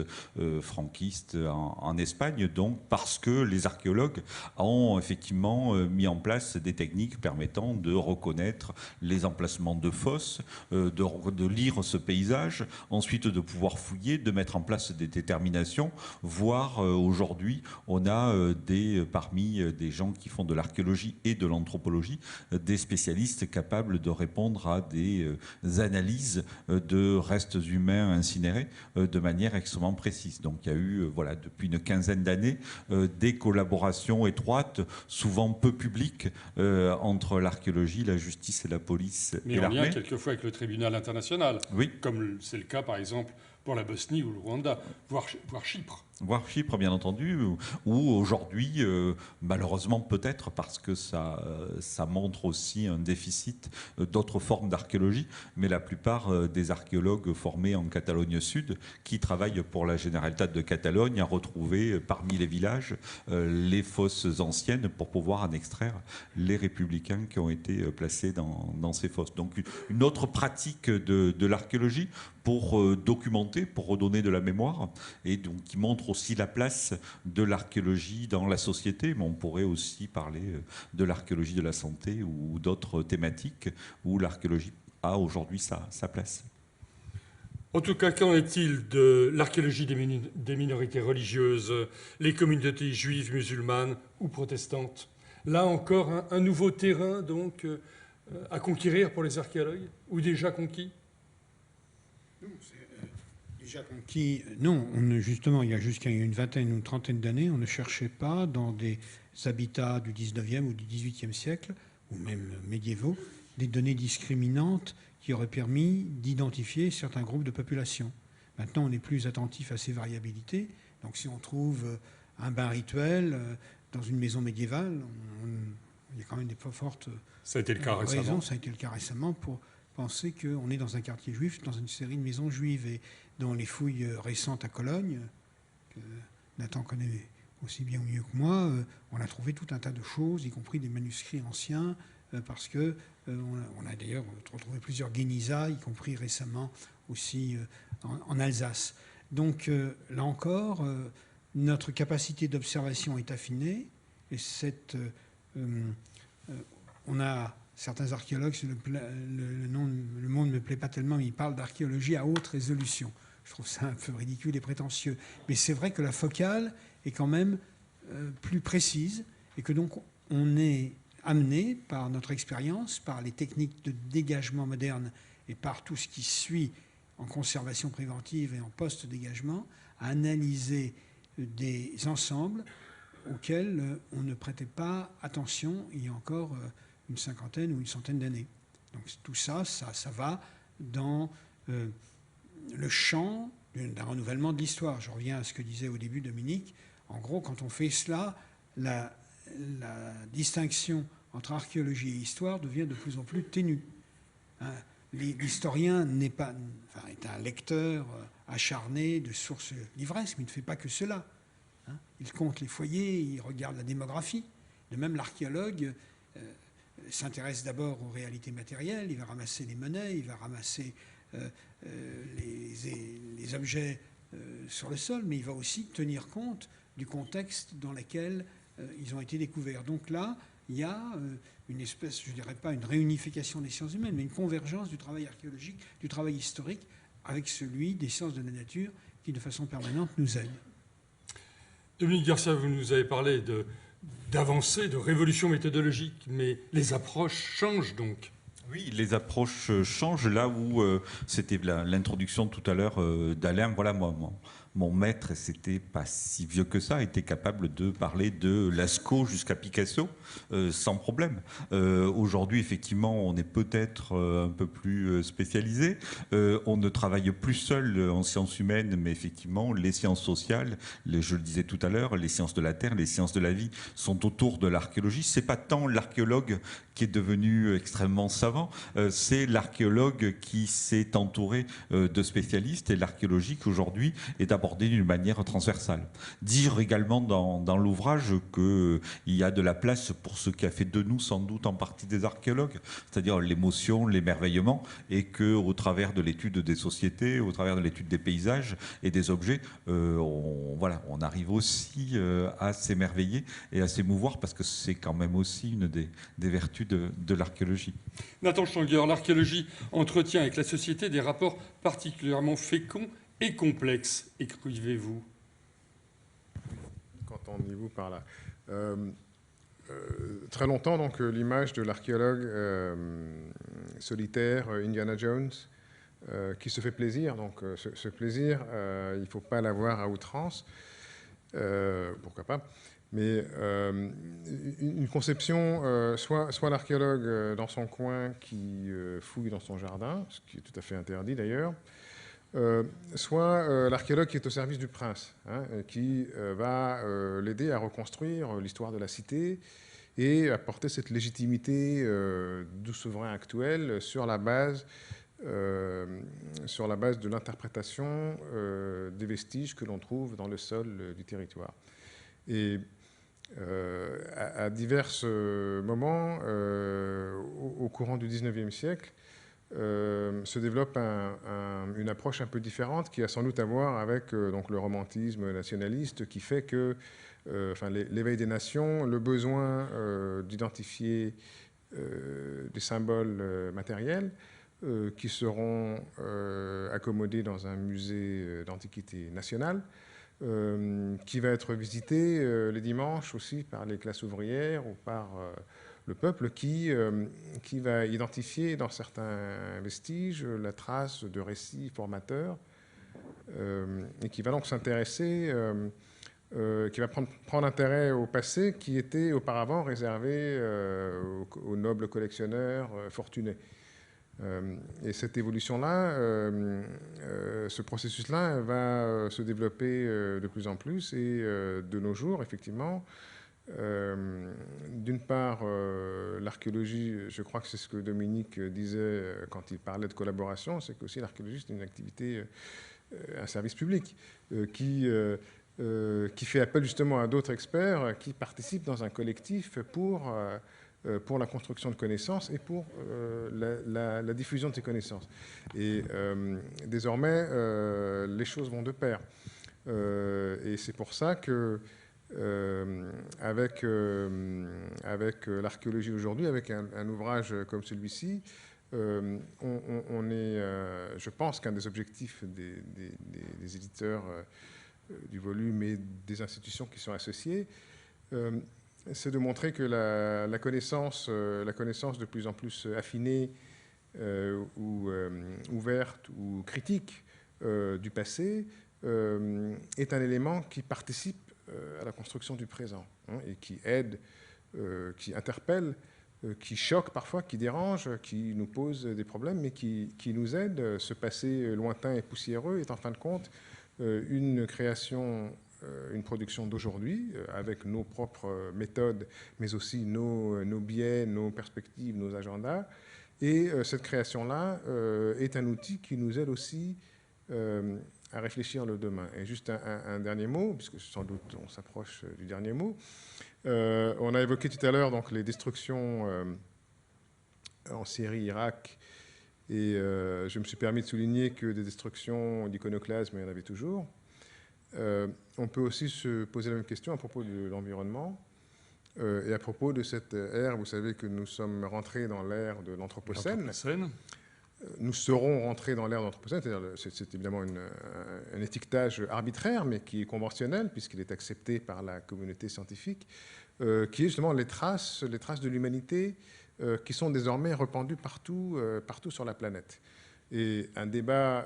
franquistes en Espagne, donc parce que les archéologues ont effectivement mis en place des techniques permettant de reconnaître les emplacements de fosses, de lire ce paysage, ensuite de pouvoir fouiller, de mettre en place des déterminations, voire aujourd'hui on a parmi des gens qui font de l'archéologie et de l'anthropologie, des spécialistes capables de répondre à des analyses de restes humains incinérés de manière extrêmement précise. Donc il y a eu, depuis une quinzaine d'années, des collaborations étroites, souvent peu publiques, entre l'archéologie, la justice et la police et l'armée. Mais en lien quelquefois avec le tribunal international, oui, comme c'est le cas par exemple pour la Bosnie ou le Rwanda, voire Chypre. voire chypre bien entendu, où aujourd'hui, malheureusement peut-être parce que ça montre aussi un déficit d'autres formes d'archéologie, mais la plupart des archéologues formés en Catalogne Sud, qui travaillent pour la Generalitat de Catalogne, à retrouver parmi les villages les fosses anciennes pour pouvoir en extraire les républicains qui ont été placés dans ces fosses. Donc une autre pratique de l'archéologie pour documenter, pour redonner de la mémoire, et donc qui montre aussi la place de l'archéologie dans la société, mais on pourrait aussi parler de l'archéologie de la santé ou d'autres thématiques où l'archéologie a aujourd'hui sa place. En tout cas, qu'en est-il de l'archéologie des minorités religieuses, les communautés juives, musulmanes ou protestantes? Là encore, un nouveau terrain donc à conquérir pour les archéologues, ou déjà conquis? Déjà conquis, non. Justement, il y a jusqu'à une vingtaine ou une trentaine d'années, on ne cherchait pas dans des habitats du 19e ou du 18e siècle, ou même médiévaux, des données discriminantes qui auraient permis d'identifier certains groupes de population. Maintenant, on est plus attentif à ces variabilités. Donc si on trouve un bain rituel dans une maison médiévale, il y a quand même des fortes ça a été le cas raisons. récemment. Ça a été le cas récemment pour penser qu'on est dans un quartier juif, dans une série de maisons juives. Et dans les fouilles récentes à Cologne, que Nathan connaît aussi bien ou mieux que moi, on a trouvé tout un tas de choses, y compris des manuscrits anciens, parce que on a d'ailleurs retrouvé plusieurs guénizas, y compris récemment aussi en Alsace. Donc là encore, notre capacité d'observation est affinée, et on a certains archéologues, le mot ne me plaît pas tellement, mais ils parlent d'archéologie à haute résolution. Je trouve ça un peu ridicule et prétentieux. Mais c'est vrai que la focale est quand même plus précise, et que donc on est amené par notre expérience, par les techniques de dégagement modernes et par tout ce qui suit en conservation préventive et en post-dégagement, à analyser des ensembles auxquels on ne prêtait pas attention il y a encore une cinquantaine ou une centaine d'années. Donc tout ça va dans le champ d'un renouvellement de l'histoire. Je reviens à ce que disait au début Dominique. En gros, quand on fait cela, la distinction entre archéologie et histoire devient de plus en plus ténue. L'historien est un lecteur acharné de sources livresques, mais il ne fait pas que cela. Il compte les foyers, il regarde la démographie. De même, l'archéologue s'intéresse d'abord aux réalités matérielles, il va ramasser les monnaies, il va ramasser les objets sur le sol, mais il va aussi tenir compte du contexte dans lequel ils ont été découverts. Donc là, il y a une espèce, je ne dirais pas une réunification des sciences humaines, mais une convergence du travail archéologique, du travail historique, avec celui des sciences de la nature qui, de façon permanente, nous aident. Dominique Garcia, vous nous avez parlé d'avancées, de révolution méthodologique, mais les approches changent donc. Oui, les approches changent là où c'était l'introduction tout à l'heure d'Alain. Voilà, mon maître, c'était pas si vieux que ça, était capable de parler de Lascaux jusqu'à Picasso sans problème. Aujourd'hui, effectivement, on est peut-être un peu plus spécialisé. On ne travaille plus seul en sciences humaines, mais effectivement, les sciences sociales, je le disais tout à l'heure, les sciences de la terre, les sciences de la vie sont autour de l'archéologie. C'est pas tant l'archéologue qui est devenu extrêmement savant, c'est l'archéologue qui s'est entouré de spécialistes, et l'archéologie qui aujourd'hui est abordée d'une manière transversale. Dire également dans l'ouvrage qu'il y a de la place pour ce qui a fait de nous sans doute en partie des archéologues, c'est-à-dire l'émotion, l'émerveillement, et qu'au travers de l'étude des sociétés, au travers de l'étude des paysages et des objets, on arrive aussi à s'émerveiller et à s'émouvoir, parce que c'est quand même aussi une des vertus de l'archéologie. Nathan Stanger, l'archéologie entretient avec la société des rapports particulièrement féconds et complexes, écrivez-vous. Qu'entendez-vous par là? Très longtemps, donc, l'image de l'archéologue solitaire, Indiana Jones, qui se fait plaisir. Donc, ce plaisir, il ne faut pas l'avoir à outrance. Pourquoi pas? Mais une conception, soit l'archéologue dans son coin qui fouille dans son jardin, ce qui est tout à fait interdit d'ailleurs, soit l'archéologue qui est au service du prince, hein, qui va l'aider à reconstruire l'histoire de la cité et apporter cette légitimité du souverain actuel sur la base de l'interprétation des vestiges que l'on trouve dans le sol du territoire. Et à divers moments, au courant du XIXe siècle, se développe une approche un peu différente qui a sans doute à voir avec donc le romantisme nationaliste qui fait que l'éveil des nations, le besoin d'identifier des symboles matériels qui seront accommodés dans un musée d'antiquité nationale, qui va être visité les dimanches aussi par les classes ouvrières ou par le peuple qui va identifier dans certains vestiges la trace de récits formateurs et qui va donc s'intéresser, qui va prendre intérêt au passé qui était auparavant réservé aux nobles collectionneurs fortunés. Et cette évolution-là, ce processus-là va se développer de plus en plus et de nos jours, effectivement, d'une part, l'archéologie, je crois que c'est ce que Dominique disait quand il parlait de collaboration, c'est qu'aussi l'archéologie, c'est une activité, un service public qui fait appel justement à d'autres experts qui participent dans un collectif pour la construction de connaissances et pour la diffusion de ces connaissances. Et désormais, les choses vont de pair. Et c'est pour ça que avec l'archéologie aujourd'hui, avec un ouvrage comme celui-ci, on est, je pense qu'un des objectifs des éditeurs du volume et des institutions qui sont associées, c'est de montrer que la connaissance de plus en plus affinée ou ouverte ou critique du passé est un élément qui participe à la construction du présent, hein, et qui aide, qui interpelle, qui choque parfois, qui dérange, qui nous pose des problèmes, mais qui nous aide. Ce passé lointain et poussiéreux est en fin de compte une création, une production d'aujourd'hui, avec nos propres méthodes, mais aussi nos biais, nos perspectives, nos agendas. Et cette création-là est un outil qui nous aide aussi à réfléchir le demain. Et juste un dernier mot, puisque sans doute on s'approche du dernier mot. On a évoqué tout à l'heure donc, les destructions en Syrie, Irak, et je me suis permis de souligner que des destructions d'iconoclasme, il y en avait toujours. On peut aussi se poser la même question à propos de l'environnement et à propos de cette ère. Vous savez que nous sommes rentrés dans l'ère de l'Anthropocène. Nous serons rentrés dans l'ère de l'Anthropocène, c'est évidemment un étiquetage arbitraire, mais qui est conventionnel, puisqu'il est accepté par la communauté scientifique, qui est justement les traces de l'humanité qui sont désormais répandues partout sur la planète. Et un débat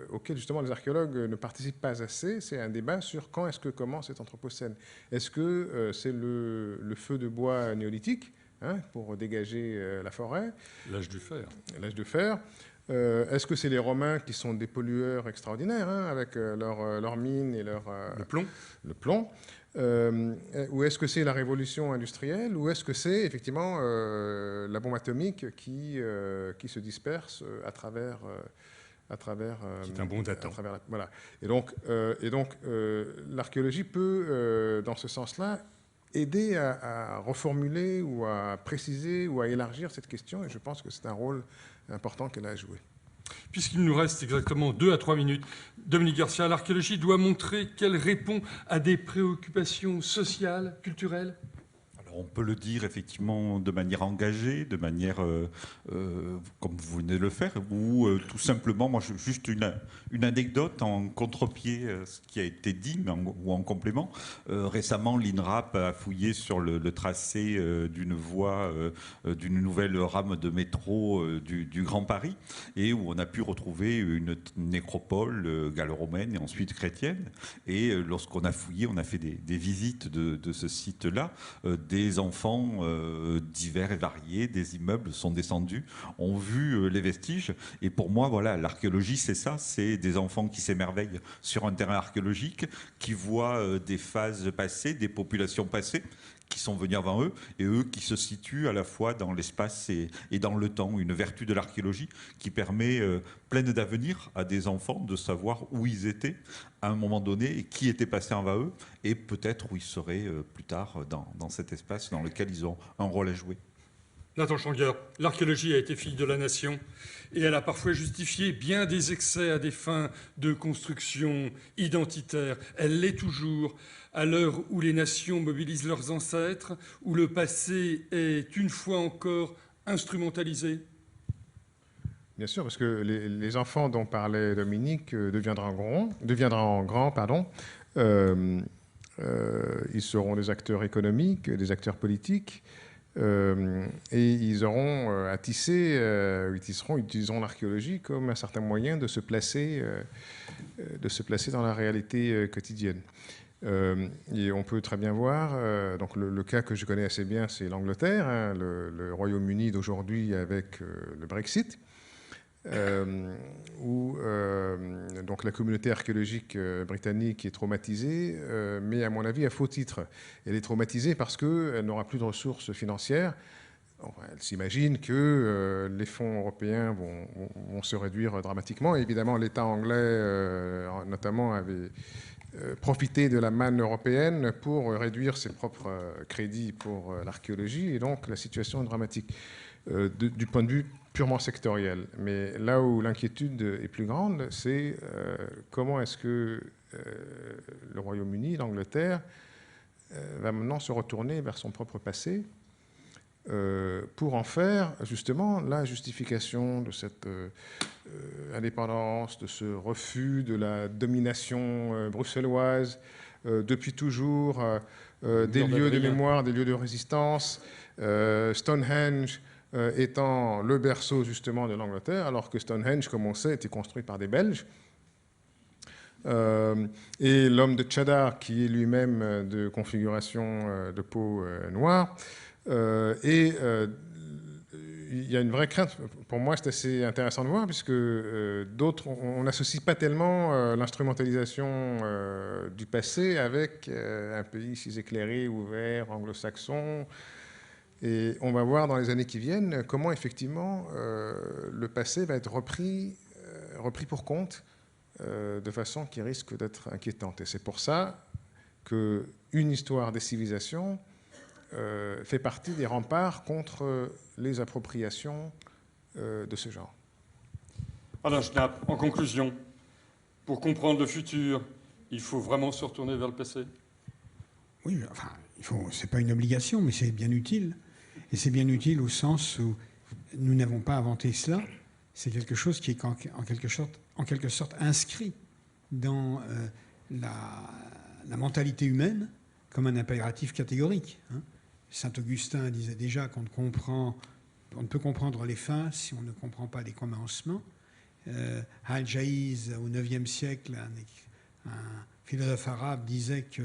auquel justement les archéologues ne participent pas assez, c'est un débat sur quand est-ce que commence cet Anthropocène. Est-ce que c'est le feu de bois néolithique, hein, pour dégager la forêt? L'âge du fer. L'âge de fer. Est-ce que c'est les Romains qui sont des pollueurs extraordinaires, hein, avec leurs mines et leur... le plomb. Ou est-ce que c'est la révolution industrielle, ou est-ce que c'est effectivement la bombe atomique qui se disperse à travers... c'est un bon datant. Voilà. Et donc l'archéologie peut, dans ce sens-là, aider à reformuler ou à préciser ou à élargir cette question, et je pense que c'est un rôle important qu'elle a à jouer. Puisqu'il nous reste exactement 2 à 3 minutes, Dominique Garcia, l'archéologie doit montrer qu'elle répond à des préoccupations sociales, culturelles ? On peut le dire effectivement de manière engagée, de manière comme vous venez de le faire, ou tout simplement, moi juste une anecdote en contre-pied, ce qui a été dit, ou en complément. Récemment, l'INRAP a fouillé sur le tracé d'une voie, d'une nouvelle rame de métro du Grand Paris, et où on a pu retrouver une nécropole gallo-romaine et ensuite chrétienne. Et lorsqu'on a fouillé, on a fait des visites de ce site-là, des des enfants divers et variés, des immeubles sont descendus, ont vu les vestiges. Et pour moi, voilà, l'archéologie, c'est ça, c'est des enfants qui s'émerveillent sur un terrain archéologique, qui voient des phases passées, des populations passées, qui sont venus avant eux, et eux qui se situent à la fois dans l'espace et dans le temps. Une vertu de l'archéologie qui permet, pleine d'avenir, à des enfants de savoir où ils étaient à un moment donné et qui était passé avant eux, et peut-être où ils seraient plus tard dans cet espace dans lequel ils ont un rôle à jouer. Nathan Changer, l'archéologie a été fille de la nation et elle a parfois justifié bien des excès à des fins de construction identitaire. Elle l'est toujours à l'heure où les nations mobilisent leurs ancêtres, où le passé est une fois encore instrumentalisé. Bien sûr, parce que les enfants dont parlait Dominique deviendront grands. Ils seront des acteurs économiques, des acteurs politiques. Et ils auront à tisser, ils utiliseront l'archéologie comme un certain moyen de se placer dans la réalité quotidienne. Et on peut très bien voir, donc le cas que je connais assez bien, c'est l'Angleterre, hein, le Royaume-Uni d'aujourd'hui avec le Brexit, où donc la communauté archéologique britannique est traumatisée, mais à mon avis à faux titre. Elle est traumatisée parce qu'elle n'aura plus de ressources financières. Enfin, elle s'imagine que les fonds européens vont se réduire dramatiquement. Et évidemment, l'État anglais, notamment, avait profité de la manne européenne pour réduire ses propres crédits pour l'archéologie. Et donc, la situation est dramatique du point de vue purement sectoriel. Mais là où l'inquiétude est plus grande, c'est comment est-ce que le Royaume-Uni, l'Angleterre, va maintenant se retourner vers son propre passé pour en faire justement la justification de cette indépendance, de ce refus de la domination bruxelloise, depuis toujours, des lieux de mémoire, des lieux de résistance, Stonehenge étant le berceau justement de l'Angleterre, alors que Stonehenge, comme on sait, était construit par des Belges. Et l'homme de Cheddar, qui est lui-même de configuration de peau noire. Et il y a une vraie crainte. Pour moi, c'est assez intéressant de voir, puisque d'autres, on n'associe pas tellement l'instrumentalisation du passé avec un pays si éclairé, ouvert, anglo-saxon. Et on va voir dans les années qui viennent comment effectivement le passé va être repris pour compte de façon qui risque d'être inquiétante. Et c'est pour ça qu'une histoire des civilisations fait partie des remparts contre les appropriations de ce genre. Alain Schnapp, en conclusion, pour comprendre le futur, il faut vraiment se retourner vers le passé? Oui, enfin, c'est pas une obligation, mais c'est bien utile. Et c'est bien utile au sens où nous n'avons pas inventé cela. C'est quelque chose qui est en quelque sorte inscrit dans la mentalité humaine comme un impératif catégorique. Hein. Saint-Augustin disait déjà qu'on ne peut comprendre les fins si on ne comprend pas les commencements. Al-Jaïz, au IXe siècle, un philosophe arabe, disait que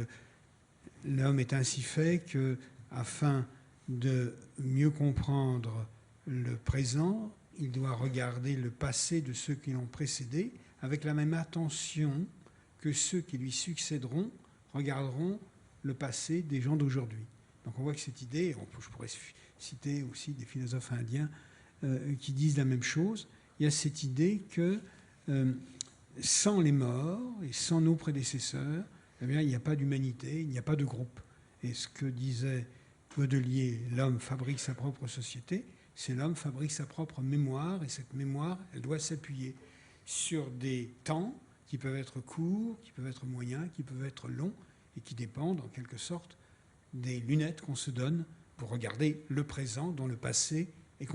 l'homme est ainsi fait que, afin de mieux comprendre le présent, il doit regarder le passé de ceux qui l'ont précédé avec la même attention que ceux qui lui succéderont regarderont le passé des gens d'aujourd'hui. Donc on voit que cette idée, je pourrais citer aussi des philosophes indiens qui disent la même chose, il y a cette idée que sans les morts et sans nos prédécesseurs, eh bien, il n'y a pas d'humanité, il n'y a pas de groupe. Et ce que disait Godelier, l'homme fabrique sa propre société, c'est l'homme fabrique sa propre mémoire, et cette mémoire, elle doit s'appuyer sur des temps qui peuvent être courts, qui peuvent être moyens, qui peuvent être longs, et qui dépendent en quelque sorte des lunettes qu'on se donne pour regarder le présent dont le passé est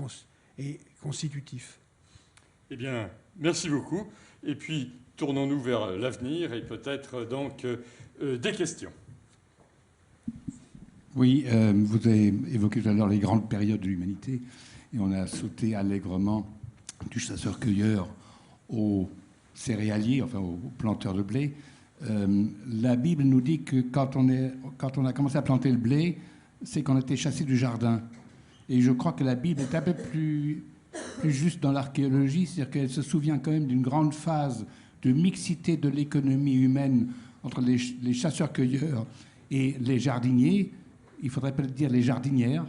constitutif. Eh bien, merci beaucoup. Et puis, tournons-nous vers l'avenir et peut-être donc des questions. Oui, vous avez évoqué tout à l'heure les grandes périodes de l'humanité et on a sauté allègrement du chasseur-cueilleur au céréalier, enfin au planteur de blé. La Bible nous dit que quand on a commencé à planter le blé, c'est qu'on était chassés du jardin. Et je crois que la Bible est un peu plus juste dans l'archéologie, c'est-à-dire qu'elle se souvient quand même d'une grande phase de mixité de l'économie humaine entre les chasseurs-cueilleurs et les jardiniers. Il faudrait peut-être dire les jardinières,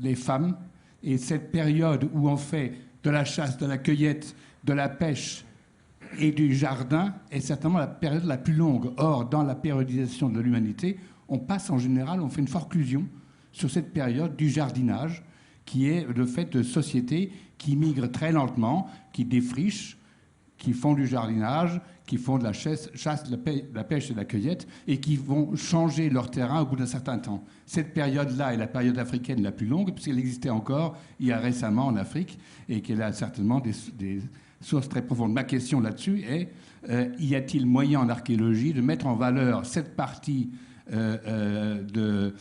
les femmes. Et cette période où on fait de la chasse, de la cueillette, de la pêche et du jardin est certainement la période la plus longue. Or, dans la périodisation de l'humanité, on passe en général, on fait une forclusion sur cette période du jardinage, qui est le fait de sociétés qui migrent très lentement, qui défrichent, qui font du jardinage, qui font de la chasse, la pêche et la cueillette, et qui vont changer leur terrain au bout d'un certain temps. Cette période-là est la période africaine la plus longue, puisqu'elle existait encore il y a récemment en Afrique, et qu'elle a certainement des sources très profondes. Ma question là-dessus est, y a-t-il moyen en archéologie de mettre en valeur cette partie de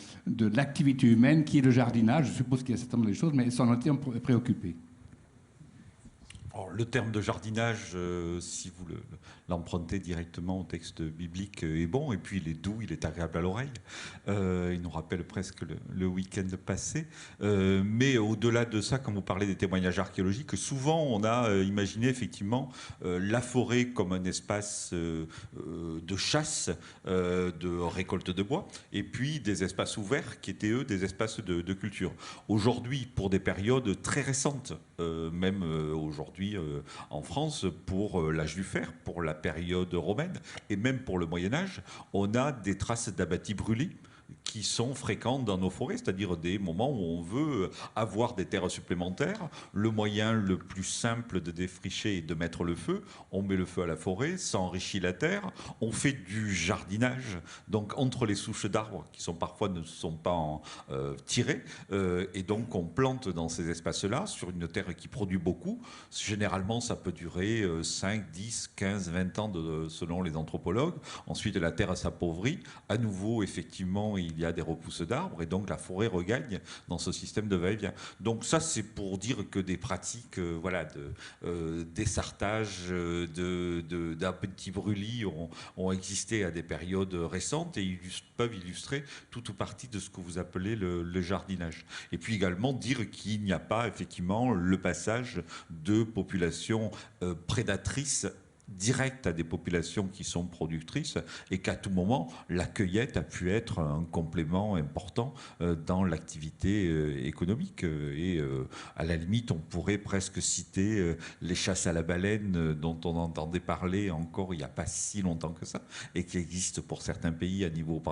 l'activité humaine qui est le jardinage? Je suppose qu'il y a certainement des choses, mais s'en est préoccupé. Alors, le terme de jardinage, si vous l'empruntez directement au texte biblique, est bon. Et puis, il est doux, il est agréable à l'oreille. Il nous rappelle presque le week-end passé. Mais au-delà de ça, quand vous parlez des témoignages archéologiques, souvent, on a imaginé effectivement la forêt comme un espace de chasse, de récolte de bois, et puis des espaces ouverts qui étaient, eux, des espaces de culture. Aujourd'hui, pour des périodes très récentes, même aujourd'hui en France, pour l'âge du fer, pour la période romaine et même pour le Moyen-Âge, on a des traces d'abbaties brûlées qui sont fréquentes dans nos forêts, c'est-à-dire des moments où on veut avoir des terres supplémentaires. Le moyen le plus simple de défricher est de mettre le feu. On met le feu à la forêt, ça enrichit la terre. On fait du jardinage, donc entre les souches d'arbres qui sont parfois ne sont pas tirées, et donc on plante dans ces espaces-là sur une terre qui produit beaucoup. Généralement, ça peut durer 5, 10, 15, 20 ans selon les anthropologues. Ensuite, la terre s'appauvrit. À nouveau, effectivement, il y a des repousses d'arbres et donc la forêt regagne dans ce système de va-et-vient. Donc ça, c'est pour dire que des pratiques voilà, de dessartage, d'un petit brûlis ont existé à des périodes récentes et peuvent illustrer toute ou partie de ce que vous appelez le jardinage. Et puis également dire qu'il n'y a pas effectivement le passage de populations prédatrices direct à des populations qui sont productrices et qu'à tout moment, la cueillette a pu être un complément important dans l'activité économique. Et à la limite, on pourrait presque citer les chasses à la baleine dont on entendait parler encore il n'y a pas si longtemps que ça et qui existent pour certains pays à niveau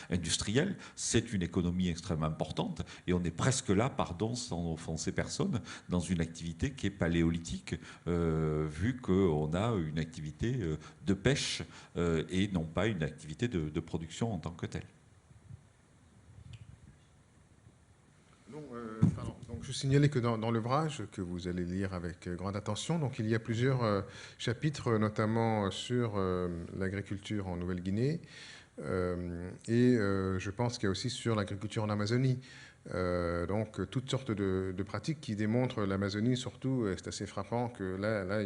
industriel. C'est une économie extrêmement importante et on est presque là, pardon, sans offenser personne, dans une activité qui est paléolithique, vu qu'on a une activité de pêche et non pas une activité de production en tant que telle. Donc, je signalais que dans l'ouvrage que vous allez lire avec grande attention, donc il y a plusieurs chapitres, notamment sur l'agriculture en Nouvelle-Guinée, et je pense qu'il y a aussi sur l'agriculture en Amazonie. Donc toutes sortes de pratiques qui démontrent l'Amazonie, surtout, c'est assez frappant que là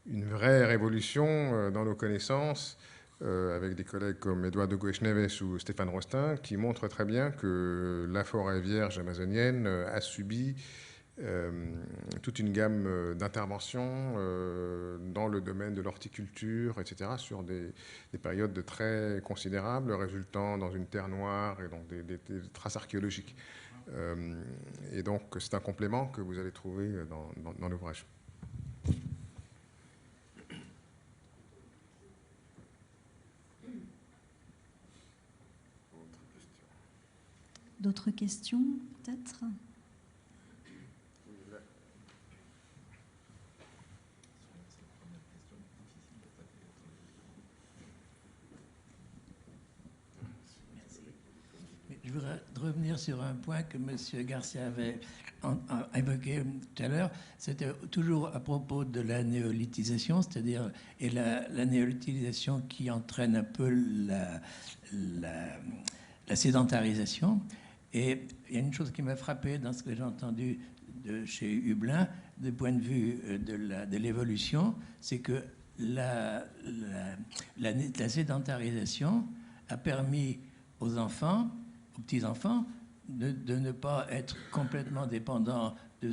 une vraie révolution dans nos connaissances, avec des collègues comme Eduardo Goes-Neves ou Stéphane Rostin, qui montrent très bien que la forêt vierge amazonienne a subi toute une gamme d'interventions dans le domaine de l'horticulture, etc., sur des périodes très considérables, résultant dans une terre noire et donc des traces archéologiques. Et donc, c'est un complément que vous allez trouver dans l'ouvrage. D'autres questions, peut-être ? Je voudrais revenir sur un point que M. Garcia avait évoqué tout à l'heure. C'était toujours à propos de la néolithisation, c'est-à-dire la néolithisation qui entraîne un peu la sédentarisation. Et il y a une chose qui m'a frappé dans ce que j'ai entendu chez Hublin, du point de vue de l'évolution, c'est que la sédentarisation a permis aux enfants aux petits-enfants de ne pas être complètement dépendant de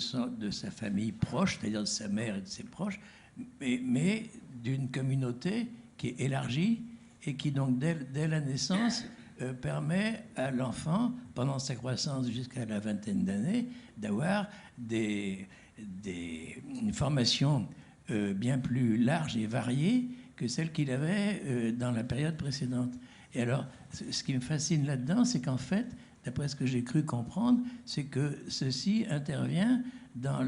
sa famille proche, c'est-à-dire de sa mère et de ses proches, mais d'une communauté qui est élargie et qui, donc, dès la naissance, permet à l'enfant, pendant sa croissance jusqu'à la vingtaine d'années, d'avoir une formation bien plus large et variée que celle qu'il avait dans la période précédente. Et alors, ce qui me fascine là-dedans, c'est qu'en fait, d'après ce que j'ai cru comprendre, c'est que ceci intervient dans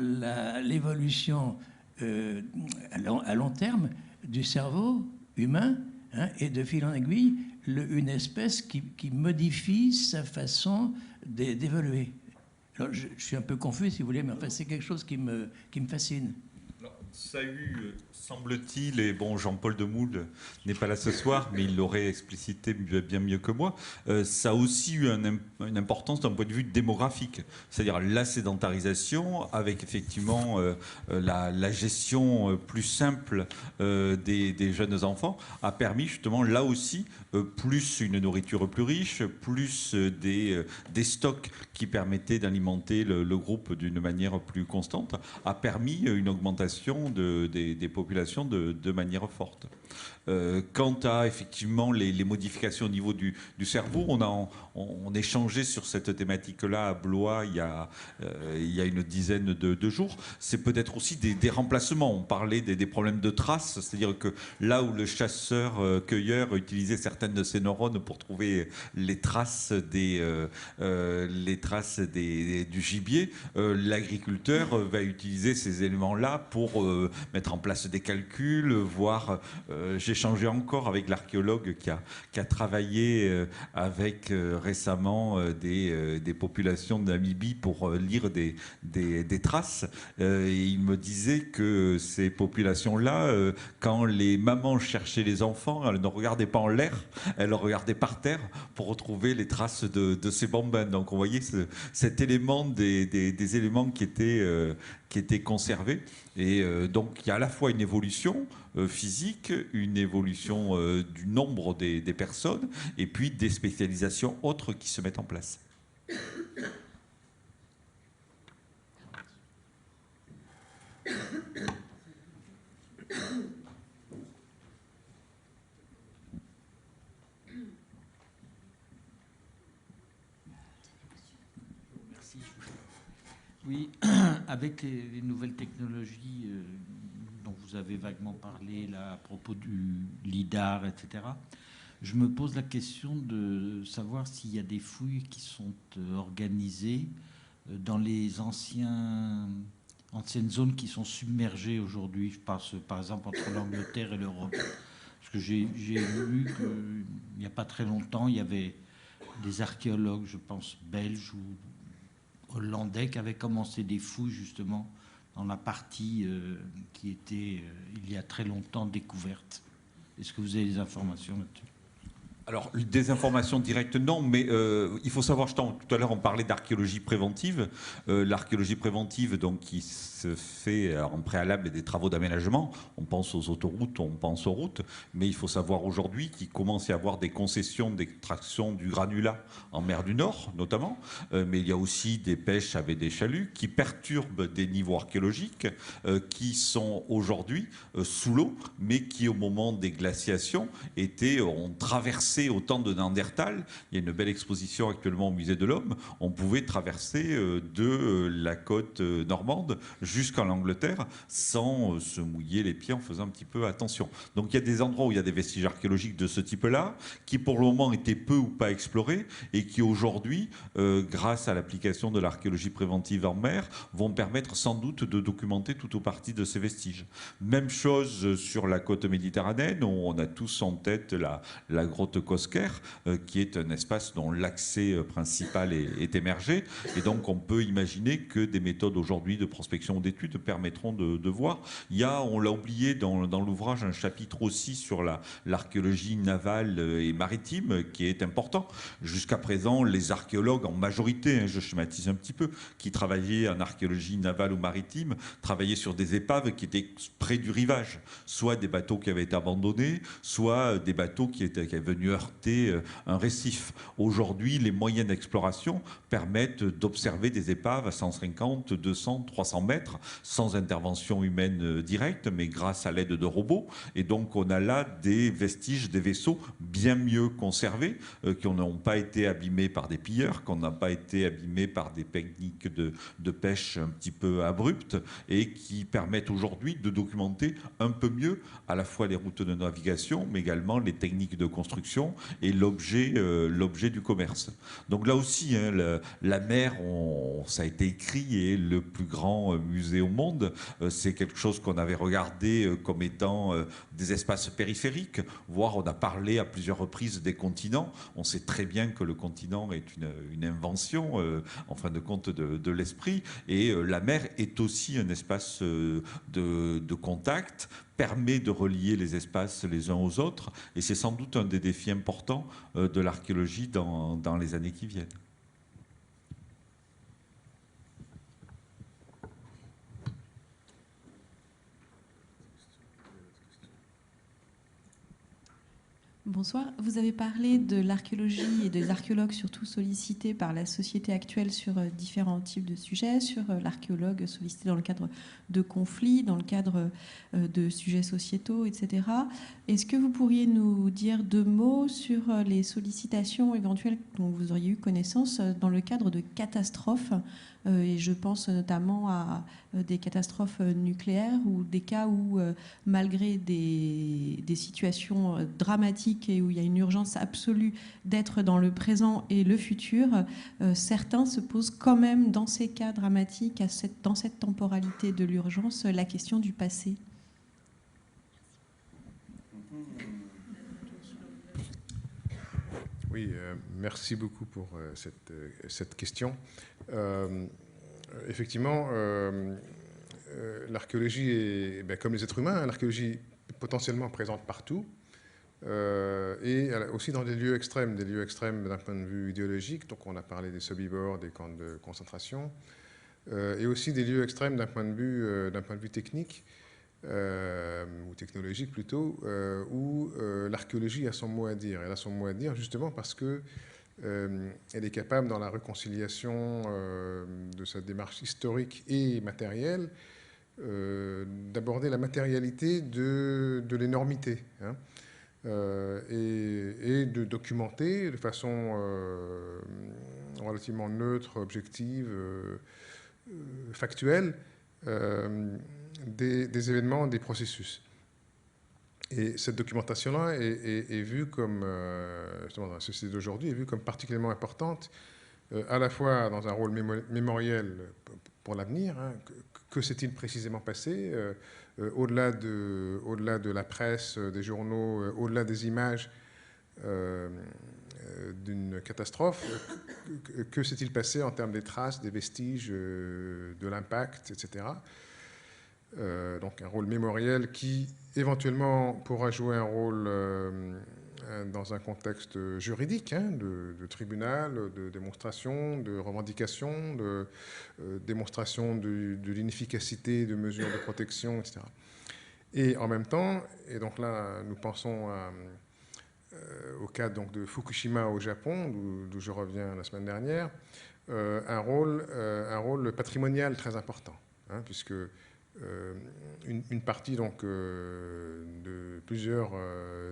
l'évolution à long terme du cerveau humain, hein, et de fil en aiguille, une espèce qui modifie sa façon d'évoluer. Alors, je suis un peu confus, si vous voulez, mais enfin, c'est quelque chose qui me fascine. Ça a eu, semble-t-il, et bon, Jean-Paul Demoule n'est pas là ce soir, mais il l'aurait explicité bien mieux que moi, ça a aussi eu une importance d'un point de vue démographique, c'est-à-dire la sédentarisation avec effectivement la gestion plus simple des jeunes enfants a permis justement là aussi plus une nourriture plus riche, plus des stocks qui permettaient d'alimenter le groupe d'une manière plus constante, a permis une augmentation des populations de manière forte. Quant à effectivement les modifications au niveau du cerveau, on échangeait sur cette thématique-là à Blois il y a une dizaine de jours. C'est peut-être aussi des remplacements. On parlait des problèmes de traces, c'est-à-dire que là où le chasseur-cueilleur utilisait certaines de ses neurones pour trouver les traces du gibier, l'agriculteur va utiliser ces éléments-là pour mettre en place des calculs, voire j'ai échangé encore avec l'archéologue qui a travaillé avec récemment des populations de Namibie pour lire des traces. Et il me disait que ces populations-là, quand les mamans cherchaient les enfants, elles ne regardaient pas en l'air, elles regardaient par terre pour retrouver les traces de ces bambins. Donc on voyait cet élément des éléments qui étaient conservés. Et donc il y a à la fois une évolution physique, une évolution du nombre des personnes, et puis des spécialisations autres qui se mettent en place. Merci. Oui, avec les nouvelles technologies dont vous avez vaguement parlé là, à propos du LIDAR, etc., je me pose la question de savoir s'il y a des fouilles qui sont organisées dans les anciennes zones qui sont submergées aujourd'hui. Je passe par exemple entre l'Angleterre et l'Europe. Parce que j'ai vu qu'il n'y a pas très longtemps, il y avait des archéologues, je pense belges ou hollandais, qui avaient commencé des fouilles justement dans la partie qui était il y a très longtemps découverte. Est-ce que vous avez des informations là-dessus ? Alors, des informations directes, non, mais il faut savoir, tout à l'heure, on parlait d'archéologie préventive. L'archéologie préventive, donc, qui se fait en préalable des travaux d'aménagement. On pense aux autoroutes, on pense aux routes, mais il faut savoir aujourd'hui qu'il commence à y avoir des concessions d'extraction du granulat en mer du Nord, notamment, mais il y a aussi des pêches avec des chaluts qui perturbent des niveaux archéologiques qui sont aujourd'hui sous l'eau, mais qui, au moment des glaciations, ont traversé au temps de Néandertal. Il y a une belle exposition actuellement au Musée de l'Homme. On pouvait traverser de la côte normande jusqu'en Angleterre sans se mouiller les pieds en faisant un petit peu attention. Donc il y a des endroits où il y a des vestiges archéologiques de ce type-là qui pour le moment étaient peu ou pas explorés et qui aujourd'hui, grâce à l'application de l'archéologie préventive en mer, vont permettre sans doute de documenter tout ou partie de ces vestiges. Même chose sur la côte méditerranéenne où on a tous en tête la grotte Cosquer qui est un espace dont l'accès principal est émergé et donc on peut imaginer que des méthodes aujourd'hui de prospection ou d'études permettront de voir. Il y a, on l'a oublié dans l'ouvrage, un chapitre aussi sur l'archéologie navale et maritime qui est important. Jusqu'à présent, les archéologues en majorité, je schématise un petit peu, qui travaillaient en archéologie navale ou maritime, travaillaient sur des épaves qui étaient près du rivage, soit des bateaux qui avaient été abandonnés, soit des bateaux qui avaient venu heurter un récif. Aujourd'hui, les moyens d'exploration permettent d'observer des épaves à 150, 200, 300 mètres, sans intervention humaine directe, mais grâce à l'aide de robots. Et donc, on a là des vestiges des vaisseaux bien mieux conservés, qui n'ont pas été abîmés par des pilleurs, qui n'ont pas été abîmés par des techniques de pêche un petit peu abruptes, et qui permettent aujourd'hui de documenter un peu mieux à la fois les routes de navigation, mais également les techniques de construction et l'objet du commerce. Donc là aussi, hein, la mer, ça a été écrit, est le plus grand musée au monde. C'est quelque chose qu'on avait regardé comme étant des espaces périphériques, voire on a parlé à plusieurs reprises des continents. On sait très bien que le continent est une invention, en fin de compte, de l'esprit, et la mer est aussi un espace de contact, permet de relier les espaces les uns aux autres, et c'est sans doute un des défis importants de l'archéologie dans les années qui viennent. Bonsoir. Vous avez parlé de l'archéologie et des archéologues surtout sollicités par la société actuelle sur différents types de sujets, sur l'archéologue sollicité dans le cadre de conflits, dans le cadre de sujets sociétaux, etc. Est-ce que vous pourriez nous dire 2 mots sur les sollicitations éventuelles dont vous auriez eu connaissance dans le cadre de catastrophes, et je pense notamment à des catastrophes nucléaires ou des cas où, malgré des situations dramatiques et où il y a une urgence absolue d'être dans le présent et le futur, certains se posent quand même dans ces cas dramatiques, dans cette temporalité de l'urgence, la question du passé. Oui, merci beaucoup pour cette question. Effectivement, l'archéologie est, comme les êtres humains, hein, l'archéologie est potentiellement présente partout, et aussi dans des lieux extrêmes d'un point de vue idéologique. Donc on a parlé des Sobibor, des camps de concentration, et aussi des lieux extrêmes d'un point de vue technique, ou technologique plutôt, où l'archéologie a son mot à dire. Elle a son mot à dire justement parce que elle est capable, dans la réconciliation de sa démarche historique et matérielle, d'aborder la matérialité de l'énormité, hein, et de documenter de façon relativement neutre, objective, factuelle, des événements, des processus. Et cette documentation-là est vue comme, justement dans la société d'aujourd'hui, est vue comme particulièrement importante, à la fois dans un rôle mémoriel pour l'avenir, hein, que s'est-il précisément passé, au-delà de la presse, des journaux, au-delà des images d'une catastrophe, que s'est-il passé en termes des traces, des vestiges, de l'impact, etc. Donc un rôle mémoriel qui éventuellement pourra jouer un rôle dans un contexte juridique, hein, de tribunal, de démonstration, de revendication, de démonstration de l'inefficacité de mesures de protection, etc. Et en même temps, et donc là nous pensons au cas donc de Fukushima au Japon, d'où je reviens la semaine dernière, un rôle patrimonial très important, hein, puisque une partie donc de plusieurs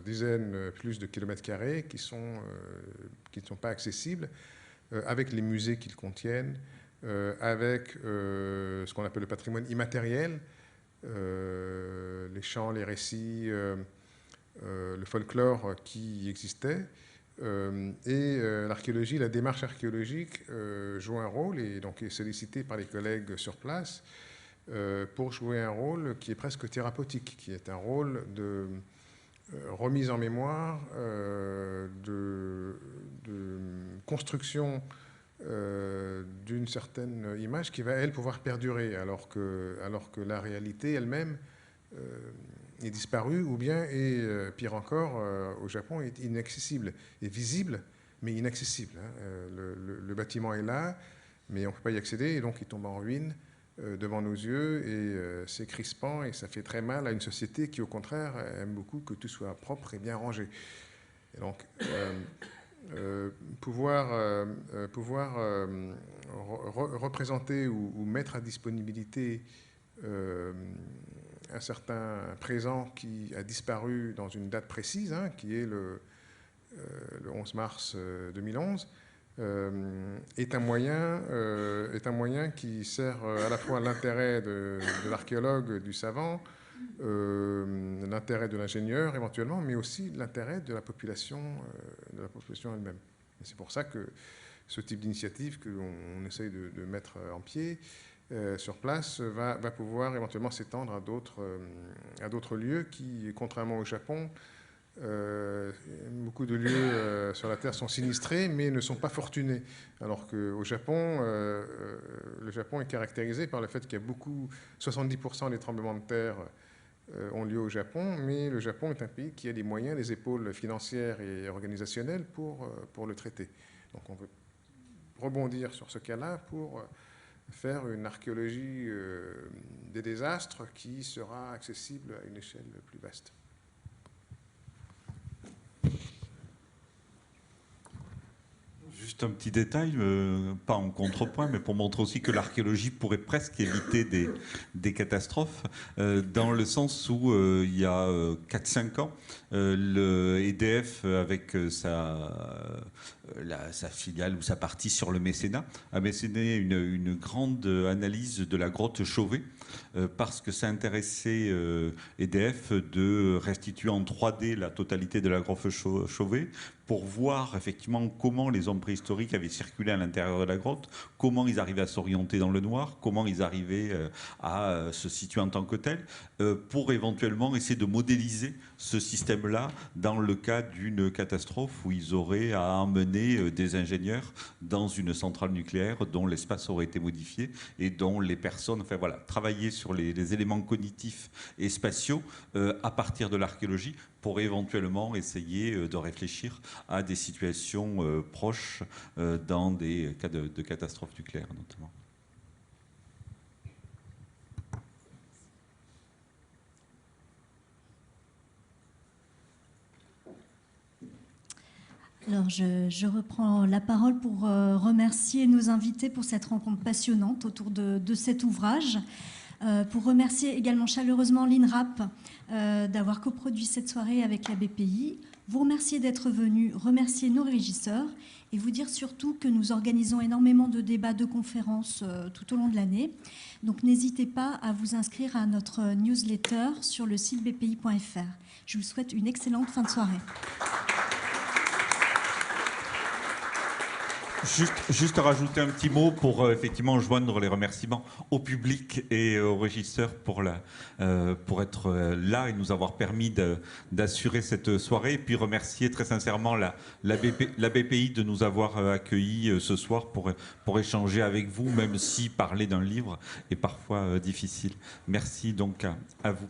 dizaines plus de kilomètres carrés qui ne sont pas accessibles, avec les musées qu'ils contiennent, avec ce qu'on appelle le patrimoine immatériel, les chants, les récits, le folklore qui existait, et l'archéologie, la démarche archéologique joue un rôle et donc est sollicitée par les collègues sur place pour jouer un rôle qui est presque thérapeutique, qui est un rôle de remise en mémoire, de construction d'une certaine image qui va, elle, pouvoir perdurer, alors que la réalité elle-même est disparue, ou bien, et pire encore, au Japon, est inaccessible, est visible, mais inaccessible, hein. Le bâtiment est là, mais on ne peut pas y accéder, et donc il tombe en ruine devant nos yeux, et c'est crispant, et ça fait très mal à une société qui, au contraire, aime beaucoup que tout soit propre et bien rangé. Et donc, pouvoir représenter ou mettre à disponibilité un certain présent qui a disparu dans une date précise, hein, qui est le 11 mars 2011, est un moyen qui sert à la fois l'intérêt de l'archéologue, du savant, l'intérêt de l'ingénieur éventuellement, mais aussi l'intérêt de la population elle-même. Et c'est pour ça que ce type d'initiative que l'on essaye de mettre en pied sur place va pouvoir éventuellement s'étendre à d'autres lieux qui, contrairement au Japon, beaucoup de lieux sur la Terre sont sinistrés mais ne sont pas fortunés. Alors qu'au Japon, le Japon est caractérisé par le fait qu'il y a 70% des tremblements de terre ont lieu au Japon, mais le Japon est un pays qui a les moyens, les épaules financières et organisationnelles pour le traiter. Donc on veut rebondir sur ce cas-là pour faire une archéologie des désastres qui sera accessible à une échelle plus vaste. Juste un petit détail, pas en contrepoint, mais pour montrer aussi que l'archéologie pourrait presque éviter des catastrophes, dans le sens où il y a 4-5 ans, le EDF, avec sa filiale ou sa partie sur le mécénat, a mécéné une grande analyse de la grotte Chauvet, parce que ça intéressait EDF de restituer en 3D la totalité de la grotte Chauvet, pour voir effectivement comment les hommes préhistoriques avaient circulé à l'intérieur de la grotte, comment ils arrivaient à s'orienter dans le noir, comment ils arrivaient à se situer en tant que tels, pour éventuellement essayer de modéliser ce système-là dans le cas d'une catastrophe où ils auraient à emmener des ingénieurs dans une centrale nucléaire dont l'espace aurait été modifié et dont les personnes, enfin voilà, travailler sur les éléments cognitifs et spatiaux à partir de l'archéologie pour éventuellement essayer de réfléchir à des situations proches dans des cas de catastrophes nucléaires notamment. Alors, je reprends la parole pour remercier nos invités pour cette rencontre passionnante autour de cet ouvrage. Pour remercier également chaleureusement l'INRAP d'avoir coproduit cette soirée avec la BPI. Vous remercier d'être venu, remercier nos régisseurs et vous dire surtout que nous organisons énormément de débats, de conférences tout au long de l'année. Donc n'hésitez pas à vous inscrire à notre newsletter sur le site bpi.fr. Je vous souhaite une excellente fin de soirée. Juste rajouter un petit mot pour effectivement joindre les remerciements au public et aux régisseurs pour être là et nous avoir permis d'assurer cette soirée. Et puis remercier très sincèrement la BPI de nous avoir accueillis ce soir pour échanger avec vous, même si parler d'un livre est parfois difficile. Merci donc à vous.